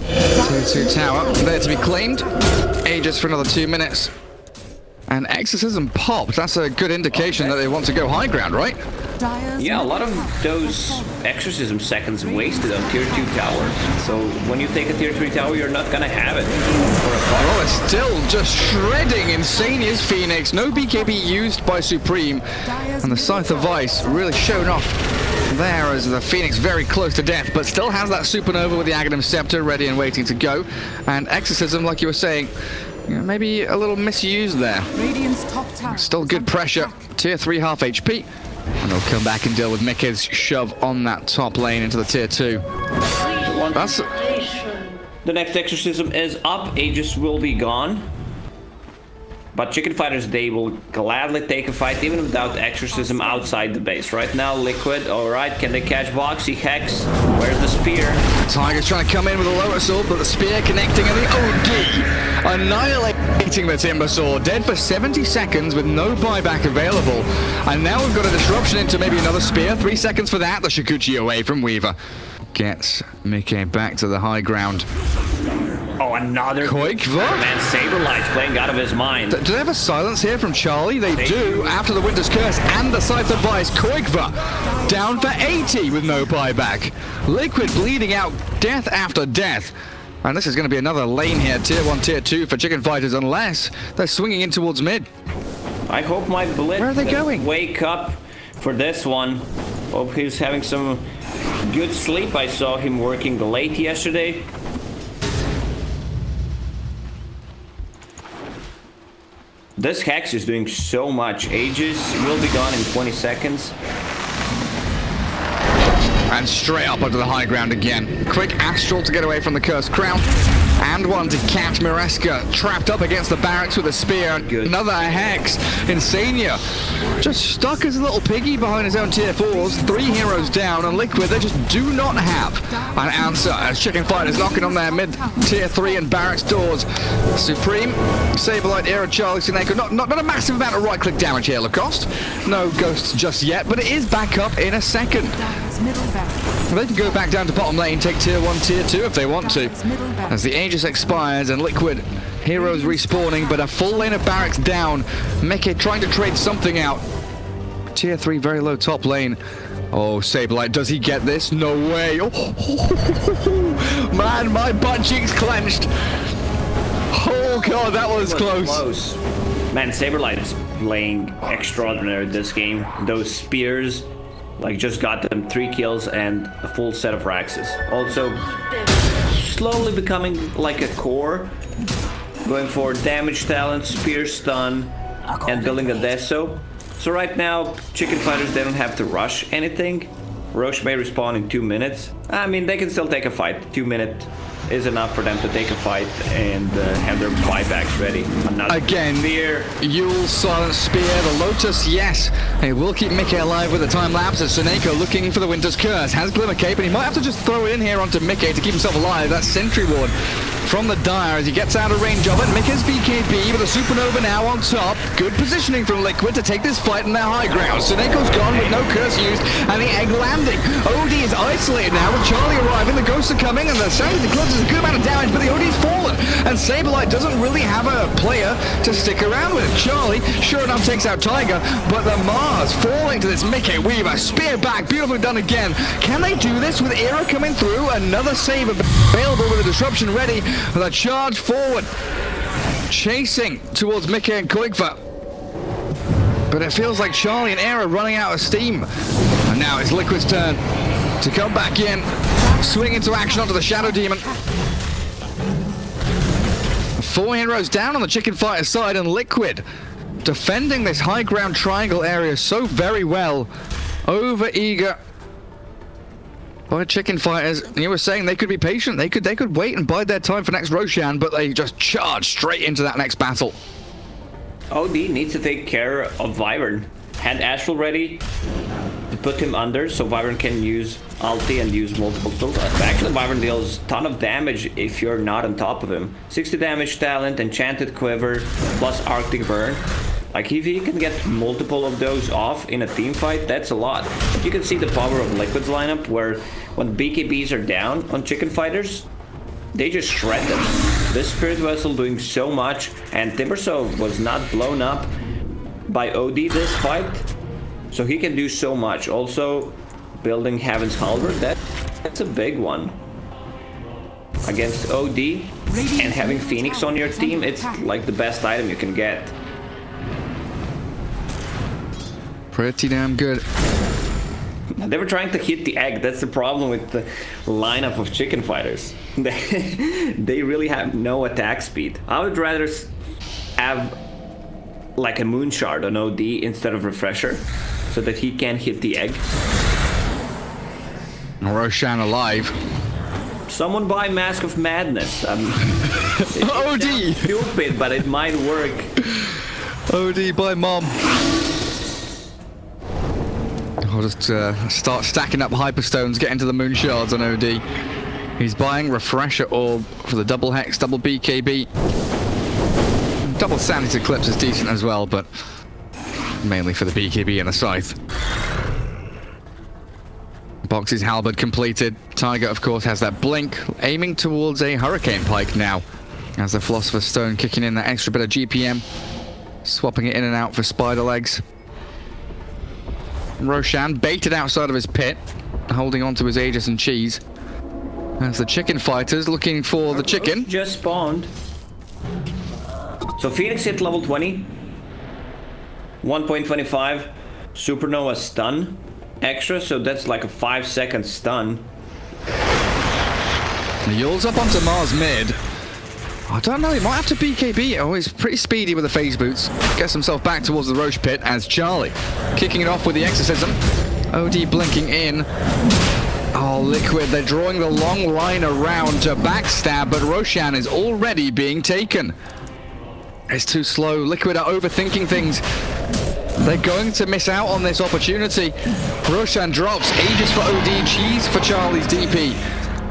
2-2 tower, there to be claimed. Aegis for another 2 minutes. And Exorcism popped. That's a good indication that they want to go high ground, right? Dire's Yeah, a lot of middle tower those has fallen. Exorcism seconds wasted on tier 2 towers. So when you take a tier 3 tower, you're not gonna have it for a fight. Oh, it's still just shredding Insania's Phoenix. No BKB used by Supreme. And the Scythe of Ice really shown off there as the Phoenix very close to death, but still has that Supernova with the Aghanim Scepter ready and waiting to go. And Exorcism, like you were saying, maybe a little misused there. Radiant's top tower Still is good under pressure. attack. Tier 3 half HP. And they'll come back and deal with Mickey's shove on that top lane into the tier 2. That's The next Exorcism is up. Aegis will be gone. But chicken fighters, they will gladly take a fight even without Exorcism outside the base. Right now, Liquid, alright, can they catch Boxy? Hex, where's the spear? Tiger's trying to come in with a lower sword, but the spear connecting and the OD. Annihilating the Timber Sword. Dead for 70 seconds with no buyback available. And now we've got a disruption into maybe another spear. 3 seconds for that. The Shikuchi away from Weaver. Gets Mickey back to the high ground. Oh, another Quick, what? man. Saberlight's playing out of his mind. Do they have a silence here from Charlie? They do after the Winter's Curse and the Scythe of Vice. Koigva down for 80 with no buyback. Liquid bleeding out death after death. And this is going to be another lane here, tier 1, tier 2 for chicken fighters, unless they're swinging in towards mid. I hope my Blitz Where are they going? Wake up for this one. Hope he's having some good sleep. I saw him working late yesterday. This Hex is doing so much. Aegis will be gone in 20 seconds. And straight up onto the high ground again. Quick Astral to get away from the Cursed Crown. And one to catch Mireska. Trapped up against the barracks with a spear. Good. Another Hex. Insania just stuck as a little piggy behind his own tier 4s. 3 heroes down. And Liquid, they just do not have an answer as chicken fighters knocking on their mid tier 3 and barracks doors. Supreme, Saberlight, Era, Charlie, Sineko. Not a massive amount of right-click damage here, Lacoste. No ghosts just yet, but it is back up in a second. Dire's middle barracks. They can go back down to bottom lane, take tier 1, tier 2 if they want to. Dire's middle barracks. As the Aegis expires and Liquid heroes respawning, but a full lane of barracks down. Mickey trying to trade something out. Tier 3, very low top lane. Oh, Saberlight, does he get this? No way. Oh, man, my butt cheeks clenched. Oh, God, that was close. Man, Saberlight is playing extraordinary this game. Those spears, like, just got them 3 kills and a full set of Raxes. Also, slowly becoming like a core. Going for damage talent, spear stun, and building a Deso. So right now, chicken fighters, they don't have to rush anything. Roche may respawn in 2 minutes. I mean, they can still take a fight. 2 minutes is enough for them to take a fight and have their buybacks ready. Again, Yule, Silent Spear, the Lotus, yes. It will keep Mickey alive with the time lapse as Sineko looking for the Winter's Curse. Has Glimmer Cape, and he might have to just throw it in here onto Mickey to keep himself alive. That's Sentry Ward from the Dire as he gets out of range of it. Mickey's BKB with a Supernova now on top. Good positioning from Liquid to take this fight in their high ground. Sineko's gone with no curse used, and the egg landing. OD is isolated now with Charlie arriving. The ghosts are coming, and the Sanity Clubs is a good amount of damage, but the OD's fallen. And Saberlight doesn't really have a player to stick around with. Charlie, sure enough, takes out Tiger, but the Mars falling to this Mickey Weaver. Spear back, beautifully done again. Can they do this with Era coming through? Another save available with a disruption ready for the charge forward. chasing towards Mickey and Koigva. But it feels like Charlie and Era running out of steam. And now it's Liquid's turn to come back in, swing into action onto the Shadow Demon. 4 heroes down on the Chicken Fighter side, and Liquid defending this high ground triangle area so very well. Over eager by Chicken Fighters. And you were saying they could be patient. They could wait and bide their time for next Roshan, but they just charge straight into that next battle. OD needs to take care of Wyvern. Had Astral ready to put him under so Wyvern can use ulti and use multiple tools. Actually, Wyvern deals a ton of damage if you're not on top of him. 60 damage talent, Enchanted Quiver, plus Arctic Burn. Like, if he can get multiple of those off in a team fight, that's a lot. But you can see the power of Liquid's lineup, where when BKBs are down on Chicken Fighters, they just shred them. This Spirit Vessel doing so much, and Timbersaw was not blown up by OD this fight, so he can do so much. Also, building Heaven's Halberd, that's a big one. Against OD, and having Phoenix on your team, it's like the best item you can get. Pretty damn good. They were trying to hit the egg. That's the problem with the lineup of Chicken Fighters. They really have no attack speed. I would rather have like a Moon Shard on OD instead of Refresher, so that he can hit the egg. Roshan alive. Someone buy Mask of Madness. OD! Stupid, but it might work. OD by mom. I'll just start stacking up Hyperstones, get into the Moon Shards on OD. He's buying Refresher Orb for the double Hex, double BKB. Double Sanity Eclipse is decent as well, but mainly for the BKB and the Scythe. Boxy's Halberd completed. Tiger, of course, has that Blink, aiming towards a Hurricane Pike now. As the Philosopher's Stone kicking in that extra bit of GPM. Swapping it in and out for Spider Legs. Roshan baited outside of his pit, holding on to his Aegis and Cheese. As the Chicken Fighters looking for the chicken. Just spawned. So Phoenix hit level 20. 1.25. Supernova stun. Extra, so that's like a 5-second stun. Yule's up onto Mars mid. I don't know, he might have to BKB. Oh, he's pretty speedy with the phase boots. Gets himself back towards the Roche pit as Charlie kicking it off with the Exorcism. OD blinking in. Oh, Liquid, they're drawing the long line around to backstab, but Roshan is already being taken. It's too slow. Liquid are overthinking things. They're going to miss out on this opportunity. Roshan drops. Aegis for OD, Cheese for Charlie's DP.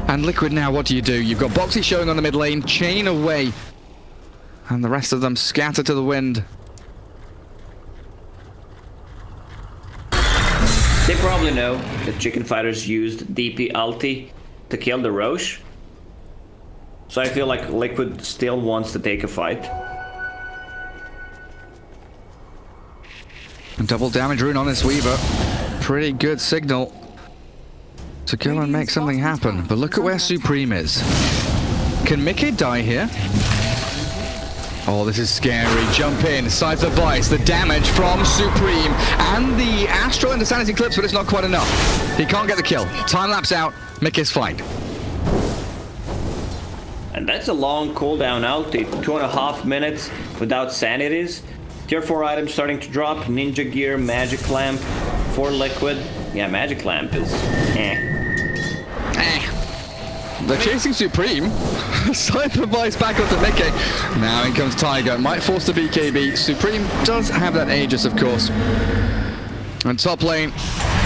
And Liquid now, what do? You've got Boxy showing on the mid lane, Chain away. And the rest of them scatter to the wind. They probably know that Chicken Fighters used DP ulti to kill the Roche. So I feel like Liquid still wants to take a fight. Double damage rune on this Weaver. Pretty good signal to go and make something happen. But look at where Supreme is. Can Mickey die here? Oh, this is scary. Jump in, Scythe of Vice, the damage from Supreme, and the Astral into Sanity Eclipse, but it's not quite enough. He can't get the kill. Time lapse out, Mickey's fine. And that's a long cooldown ulti, 2.5 minutes without sanities. Tier 4 items starting to drop, Ninja Gear, Magic Lamp for Liquid. Yeah, Magic Lamp is They're chasing Supreme. Scythe of Vice back onto Mickey. Now in comes Tiger. Might force the BKB. Supreme does have that Aegis, of course. And top lane,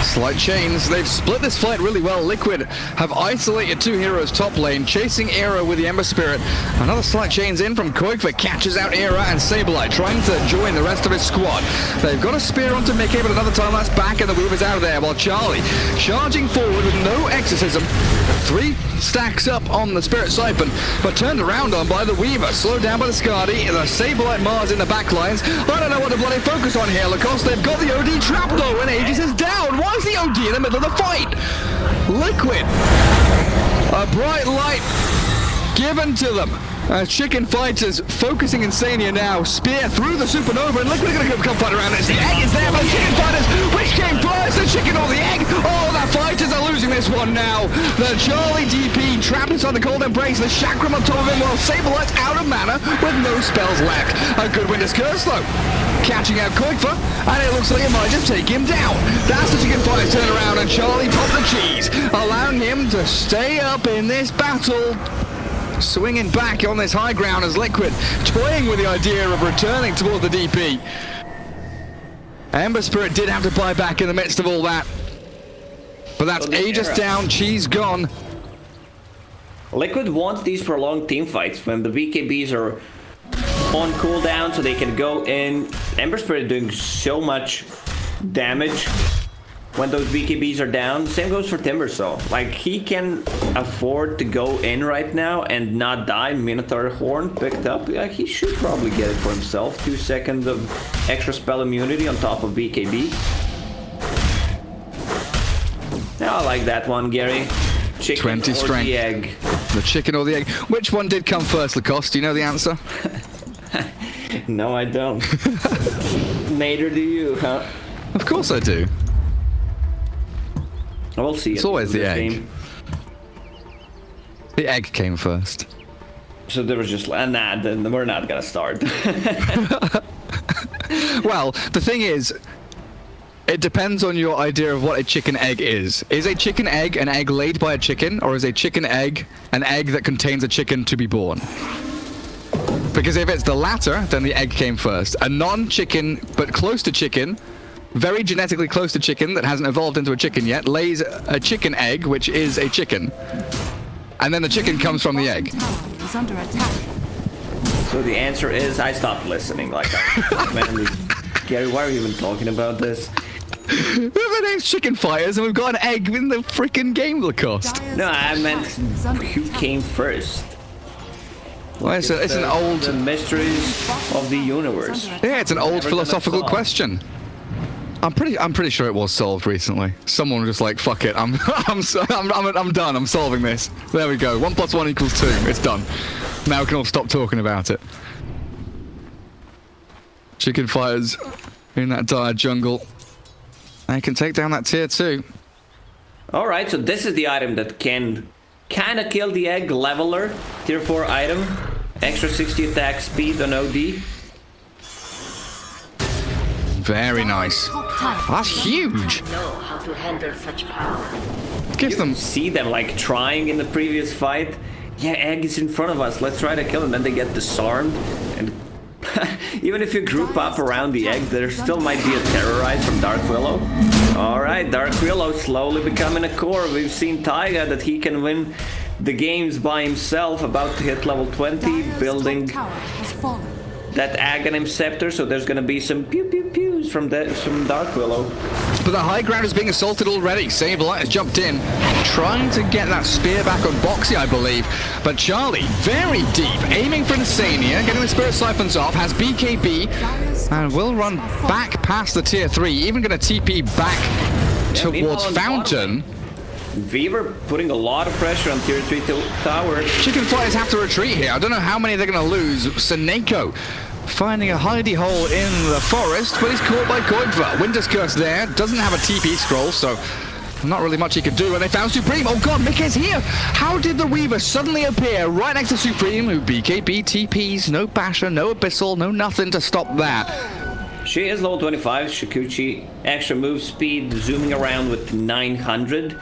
slight chains. They've split this fight really well. Liquid have isolated 2 heroes top lane, chasing Era with the Ember Spirit. Another slight chains in from Koigva, catches out Era and Sableye, trying to join the rest of his squad. They've got a spear onto Mickey, but another time that's back and the Weaver's out of there, while Charlie charging forward with no Exorcism. 3 stacks up on the Spirit Siphon, but turned around on by the Weaver. Slowed down by the Skadi, the Sableye Mars in the back lines. I don't know what to bloody focus on here, Lacoste. They've got the OD trap though, and Aegis is down. Why is the OD in the middle of the fight? Liquid. A bright light given to them. Chicken Fighters focusing Insania now. Spear through the Supernova, and Liquid are going to come fight around this. The egg is there, but Chicken Fighters, which came first, the chicken or the egg? Oh, the Fighters are losing this one now. The Charlie DP trapped inside the Cold Embrace, the Chakram on top of him, while Sablelight's out of mana with no spells left. A good Winter's Curse, though. Catching out Koikfa, and it looks like it might just take him down. That's the Chicken Fighters turn around, and Charlie popped the cheese, allowing him to stay up in this battle. Swinging back on this high ground as Liquid, toying with the idea of returning towards the DP. Ember Spirit did have to buy back in the midst of all that. But that's Aegis down, Cheese gone. Liquid wants these prolonged team fights when the BKBs are on cooldown so they can go in. Ember Spirit doing so much damage when those BKBs are down. Same goes for Timbersaw. Like, he can afford to go in right now and not die. Minotaur Horn picked up. Like, he should probably get it for himself. 2 seconds of extra spell immunity on top of BKB. Now I like that one, Gary. Chicken 20 or strength. the egg. The chicken or the egg. Which one did come first, Lacoste? Do you know the answer? No, I don't. Neither do you, huh? Of course I do. We'll see. It's always the egg. Game. The egg came first. So there was just nah, then we're not gonna start. Well, the thing is, it depends on your idea of what a chicken egg is. Is a chicken egg an egg laid by a chicken, or is a chicken egg an egg that contains a chicken to be born? Because if it's the latter, then the egg came first. A non-chicken, but close to chicken, very genetically close to chicken that hasn't evolved into a chicken yet, lays a chicken egg, which is a chicken. And then the chicken comes from the egg. Is under attack. So the answer is I stopped listening. Like, man, Gary, why are you even talking about this? The name's Chicken Fighters, and we've got an egg in the freaking game, Lacoste. No, I meant who came first. Well, it's an old... The mysteries of the universe. Yeah, it's an old Never philosophical gonna solve. question. I'm pretty sure it was solved recently. Someone was just like, fuck it, I'm done. I'm solving this. There we go. 1 + 1 = 2. It's done. Now we can all stop talking about it. Chicken Fighters in that dire jungle. They can take down that tier 2. All right, so this is the item that can kind of kill the egg. Leveler, tier 4 item, extra 60 attack speed on OD. Very nice. That's huge. Know how to handle such power. Gives them... See them like trying in the previous fight. Yeah, egg is in front of us. Let's try to kill him. Then they get disarmed. And even if you group up around the egg, there still might be a terrorize from Dark Willow. All right, Dark Willow slowly becoming a core. We've seen Taiga that he can win the games by himself. About to hit level 20, building Tower has fallen. that Aghanim Scepter. So there's gonna be some pew pew pews from Dark Willow. But the high ground is being assaulted already. Saberlight has jumped in, trying to get that spear back on Boxy, I believe. But Charlie, very deep, aiming for Insania, getting the Spirit Siphons off, has BKB, and will run back past the tier 3, even going to TP back towards Fountain. Weaver putting a lot of pressure on tier 3 tower. Chicken Fighters have to retreat here. I don't know how many they're going to lose. Seneko finding a hidey hole in the forest, but he's caught by Koigva. Winter's Curse there, doesn't have a TP scroll, so not really much he could do. And they found Supreme. Oh god, Mickey's here! How did the Weaver suddenly appear right next to Supreme, who BKB TPs, no Basher, no Abyssal, no nothing to stop that? She is level 25, Shikuchi, extra move speed, zooming around with 900.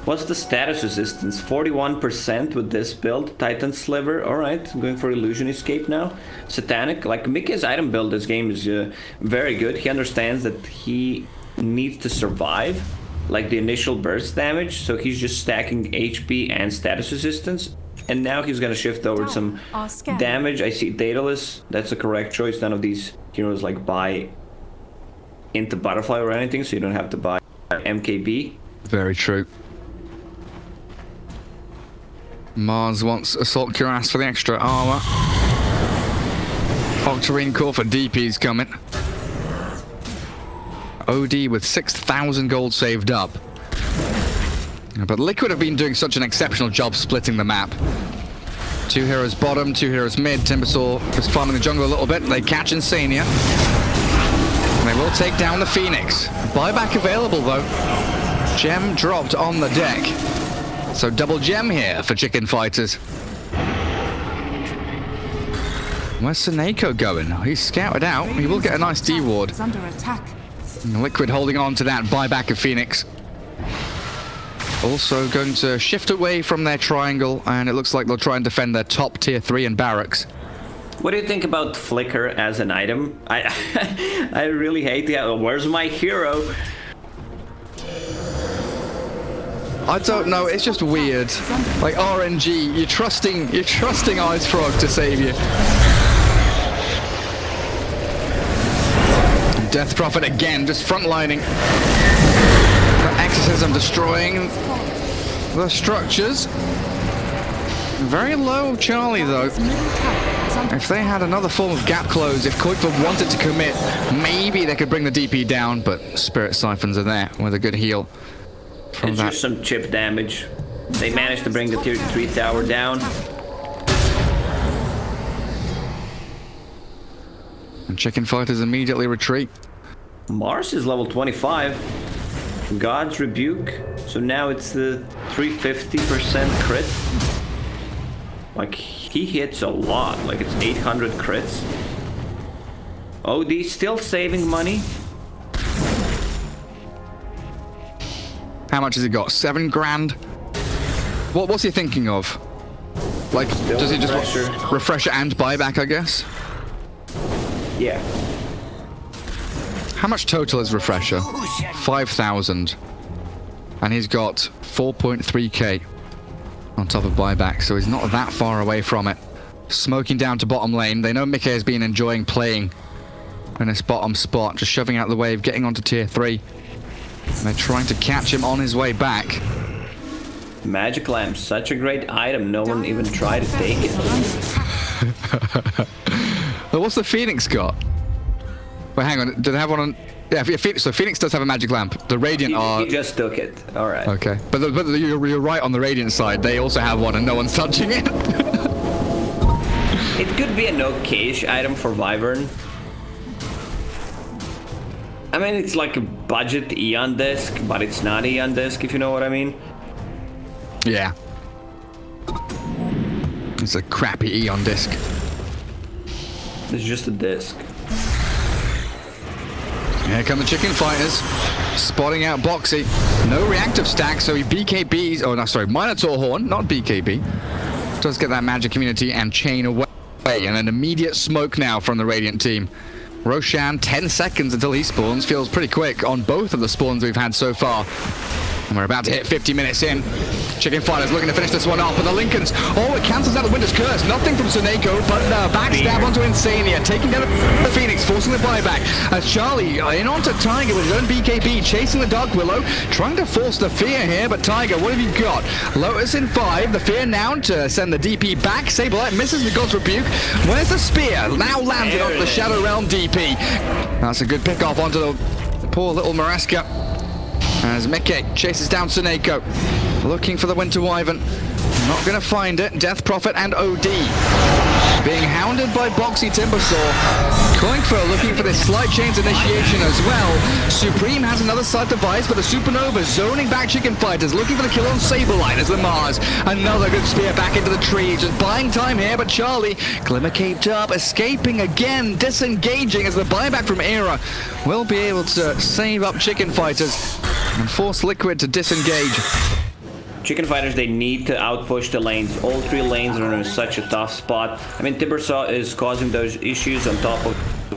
What's the status resistance? 41% with this build. Titan Sliver, alright. I'm going for Illusion Escape now. Satanic, like Mickey's item build this game is very good. He understands that he needs to survive, like the initial burst damage, so he's just stacking HP and status resistance. And now he's gonna shift over some damage. I see Daedalus, that's the correct choice. None of these heroes like buy into Butterfly or anything, so you don't have to buy MKB. Very true. Mars wants Assault Cuirass for the extra armor. Octarine Core for DP's coming. OD with 6,000 gold saved up. But Liquid have been doing such an exceptional job splitting the map. 2 heroes bottom, 2 heroes mid. Timbersaw just farming the jungle a little bit. They catch Insania. And they will take down the Phoenix. Buyback available though. Gem dropped on the deck. So double gem here for Chicken Fighters. Where's Seneko going? He's scouted out. He will get a nice D ward. Is under attack. And Liquid holding on to that buyback of Phoenix. Also going to shift away from their triangle, and it looks like they'll try and defend their top tier 3 in barracks. What do you think about Flicker as an item? I really hate the... Where's my hero? I don't know, it's just weird. Like RNG, you're trusting Ice Frog to save you. Death Prophet again, just frontlining. Exorcism destroying the structures. Very low Charlie though. If they had another form of gap close, if Kuiper wanted to commit, maybe they could bring the DP down, but Spirit Siphons are there with a good heal. It's just some chip damage. They managed to bring the tier 3 tower down. And Chicken Fighters immediately retreat. Mars is level 25. God's Rebuke. So now it's the 350% crit. Like, he hits a lot. Like, it's 800 crits. OD still saving money. How much has he got? 7 grand? What's he thinking of? Like, Still does he just refresher. refresher and buyback, I guess? Yeah. How much total is refresher? 5,000. And he's got 4.3k on top of buyback, so he's not that far away from it. Smoking down to bottom lane. They know Mickey has been enjoying playing in this bottom spot, just shoving out the wave, getting onto tier 3. And they're trying to catch him on his way back. Magic Lamp, such a great item. No one even tried to take it. Well, what's the Phoenix got? Wait, hang on. Do they have one on? Yeah, so Phoenix does have a magic lamp. The Radiant are... He just took it. All right. Okay. But you're right on the Radiant side. They also have one and no one's touching it. It could be an okay-ish item for Wyvern. I mean, it's like a budget Eon disc, but it's not Eon disc, if you know what I mean. Yeah. It's a crappy Eon disc. It's just a disc. Here come the Chicken Fighters. Spotting out Boxy. No reactive stack, so he BKBs. Oh, no, sorry. Minotaur Horn, not BKB. Does get that magic community and chain away. And an immediate smoke now from the Radiant team. Roshan, 10 seconds until he spawns. Feels pretty quick on both of the spawns we've had so far. And we're about to hit 50 minutes in. Chicken Fighters looking to finish this one off, but the Lincolns, oh, it cancels out the Winter's Curse. Nothing from Seneko, but backstab onto Insania, taking down the Phoenix, forcing the buyback. As Charlie in onto Tiger with his own BKB, chasing the Dark Willow, trying to force the Fear here, but Tiger, what have you got? Lotus in 5, the Fear now to send the DP back. Saberlight misses the God's Rebuke. Where's the Spear? Now landed onto the Shadow Realm DP. That's a good pick off onto the poor little Maraska. As Mickey chases down Seneko, looking for the Winter Wyvern. Not going to find it. Death Prophet and OD being hounded by Boxy Timbersaw. Koinkfer looking for this Slight Chains initiation as well. Supreme has another side device, but the Supernova zoning back Chicken Fighters, looking for the kill on Saberlight as the Mars. Another good spear back into the tree, just buying time here, but Charlie, Glimmer caped up, escaping again, disengaging as the buyback from Era will be able to save up Chicken Fighters and force Liquid to disengage. Chicken Fighters, they need to outpush the lanes. All 3 lanes are in such a tough spot. I mean, Timbersaw is causing those issues on top of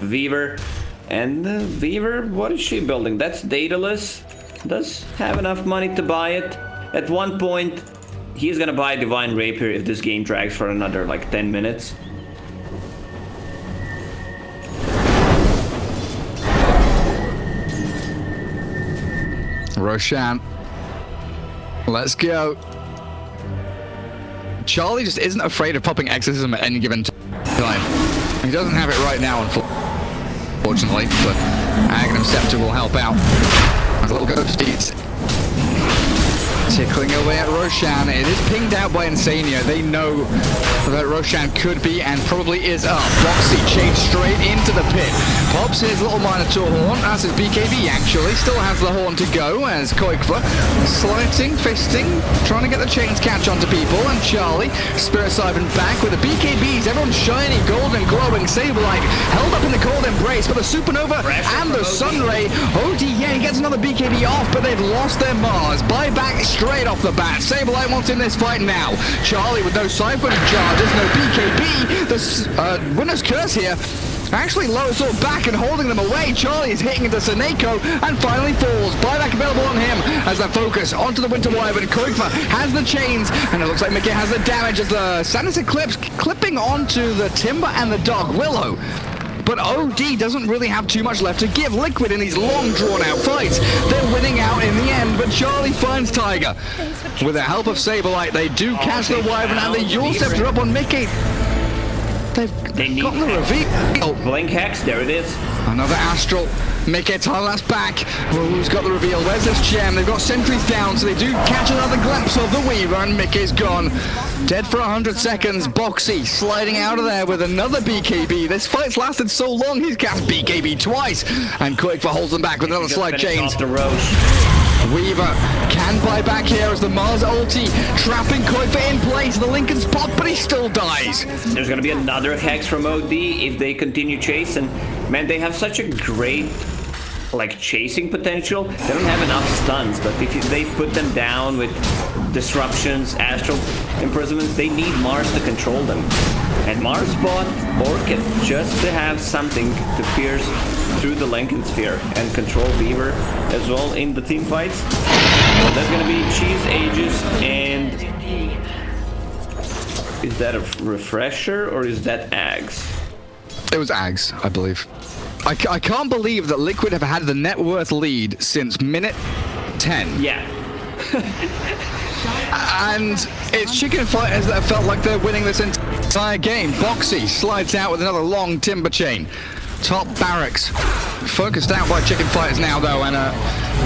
Weaver. And Weaver, what is she building? That's Daedalus. Does have enough money to buy it. At one point, he's gonna buy Divine Rapier if this game drags for another, like, 10 minutes. Roshan. Let's go. Charlie just isn't afraid of popping Exorcism at any given time. He doesn't have it right now, unfortunately, but Aghanim Scepter will help out. A little ghosties. tickling away at Roshan. It is pinged out by Insania. They know that Roshan could be and probably is up. Boxy chased straight into the pit. Pops his little Minotaur horn. That's his BKB actually. Still has the horn to go as Koikva slighting, fisting, trying to get the chains catch onto people. And Charlie, Spirit Siphon back with the BKBs. Everyone's shiny, golden, glowing. Saberlight held up in the cold embrace, but the Supernova and the Sunray. OD, yeah, he gets another BKB off, but they've lost their Mars. Buyback straight off the bat. Saberlight wants in this fight now. Charlie with no Siphon charges, no BKB. The Winner's Curse here actually lowers all back and holding them away. Charlie is hitting into Seneko and finally falls. Buyback available on him as they focus onto the Winter Wyvern. Koikva has the chains, and it looks like Mickey has the damage as the Sanus Eclipse clipping onto the Timber and the Dog Willow. But OD doesn't really have too much left to give. Liquid in these long drawn-out fights. They're winning out in the end, but Charlie finds Tiger. With the help of Saberlight, they do catch the Wyvern, and the Yule Scepter up on Mickey. They've got the reveal. Blink Hex, there it is. Another Astral. Mickey Tylas back. Well, who's got the reveal? Where's this gem? They've got sentries down, so they do catch another glimpse of the Weaver, and Mickey's gone. Dead for 100 seconds. Boxy sliding out of there with another BKB. This fight's lasted so long, he's cast BKB twice. And Koikva holds them back with another slide chains. Weaver can buy back here as the Mars ulti trapping Koikva in place. The Lincoln spot, but he still dies. There's gonna be another Hex from OD if they continue chasing. Man, they have such a great chasing potential. They don't have enough stuns, but if they put them down with disruptions, astral imprisonments, they need Mars to control them. And Mars bought Orchid just to have something to pierce through the Lincoln Sphere and control Beaver as well in the team fights. That's gonna be Cheese Aegis, and is that a refresher or is that Ags? It was Ags, I believe. I can't believe that Liquid have had the net worth lead since minute 10. Yeah. And it's Chicken Fighters that have felt like they're winning this entire game. Boxy slides out with another long timber chain. Top barracks. Focused out by Chicken Fighters now, though, and a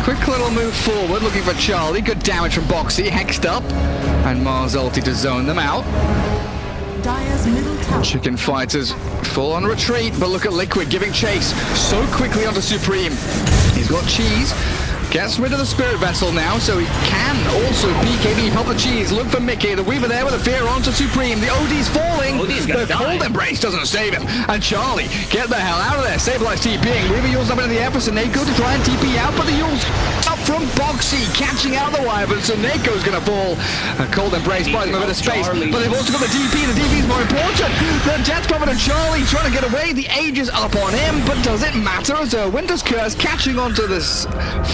quick little move forward, looking for Charlie. Good damage from Boxy, hexed up. And Mars ulti to zone them out. Dire's middle tower. Chicken Fighters full on retreat, but look at Liquid giving chase so quickly onto Supreme. He's got Cheese. Gets rid of the Spirit Vessel now, so he can also BKB, help the Cheese, look for Mickey, the Weaver there with a fear onto Supreme, the OD's falling, the Cold Embrace doesn't save him, and Charlie, get the hell out of there, Saberlight's TPing, Weaver Yule's up into the air for Seneko to try and TP out, but the Yule's up from Boxy, catching out the Wyvern, Seneko's gonna fall, a Cold Embrace buys him a bit of space, but they've also got the DP's more important, the Death Prophet and Charlie trying to get away, the Aegis up on him, but does it matter as a Winter's Curse catching onto this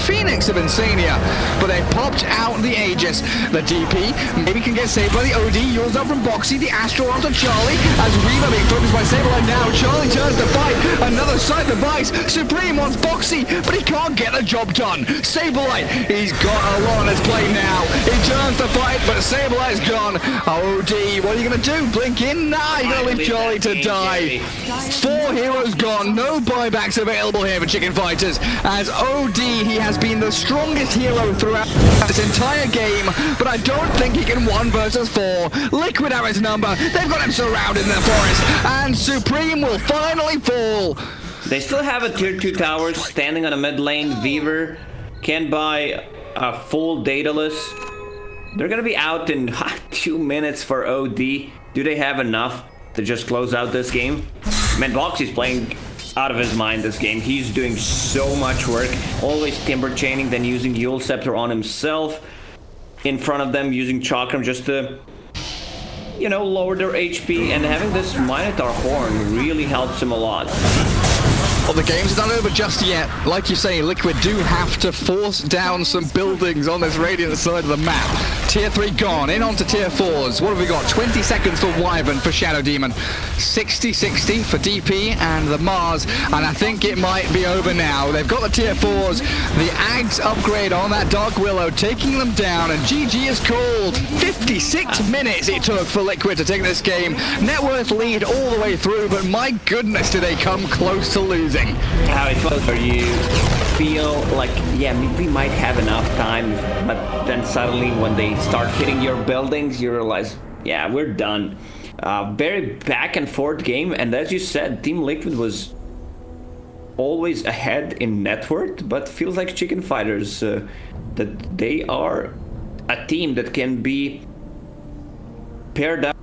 Phoenix of Insania, but they popped out the Aegis. The DP maybe can get saved by the OD. Yule's up from Boxy, the Astral onto Charlie, as Weaver being focused by Saberlight now. Charlie turns to fight, another side device. Supreme wants Boxy, but he can't get the job done. Saberlight, he's got a lot on his plate now. He turns to fight, but Saberlight's gone. OD, what are you gonna do? Blink in? Nah, you're gonna leave Charlie to die. 4 heroes gone, no buybacks available here for Chicken Fighters, as OD, he has been the strongest hero throughout this entire game, but I don't think he can 1 versus 4. Liquid are his number, they've got him surrounded in the forest, and Supreme will finally fall. They still have a tier 2 tower standing on a mid lane. Weaver can buy a full Daedalus. They're gonna be out in 2 minutes for OD. Do they have enough to just close out this game? Man, Boxy's playing out of his mind this game. He's doing so much work, always timber chaining, then using Yule Scepter on himself in front of them, using Chakram just to, you know, lower their HP, and having this Minotaur horn really helps him a lot. Well, the game's not over just yet. Like you say, Liquid do have to force down some buildings on this Radiant side of the map. Tier 3 gone, in onto Tier 4s. What have we got? 20 seconds for Wyvern, for Shadow Demon. 60-60 for DP and the Mars, and I think it might be over now. They've got the Tier 4s, the Ags upgrade on that Dark Willow, taking them down, and GG is called. 56 minutes it took for Liquid to take this game. Net worth lead all the way through, but my goodness, did they come close to losing. How it was for you. feel like, yeah, we might have enough time, but then suddenly when they start hitting your buildings, you realize, yeah, we're done. Very back and forth game, and as you said, Team Liquid was always ahead in net worth, but feels like Chicken Fighters, that they are a team that can be paired up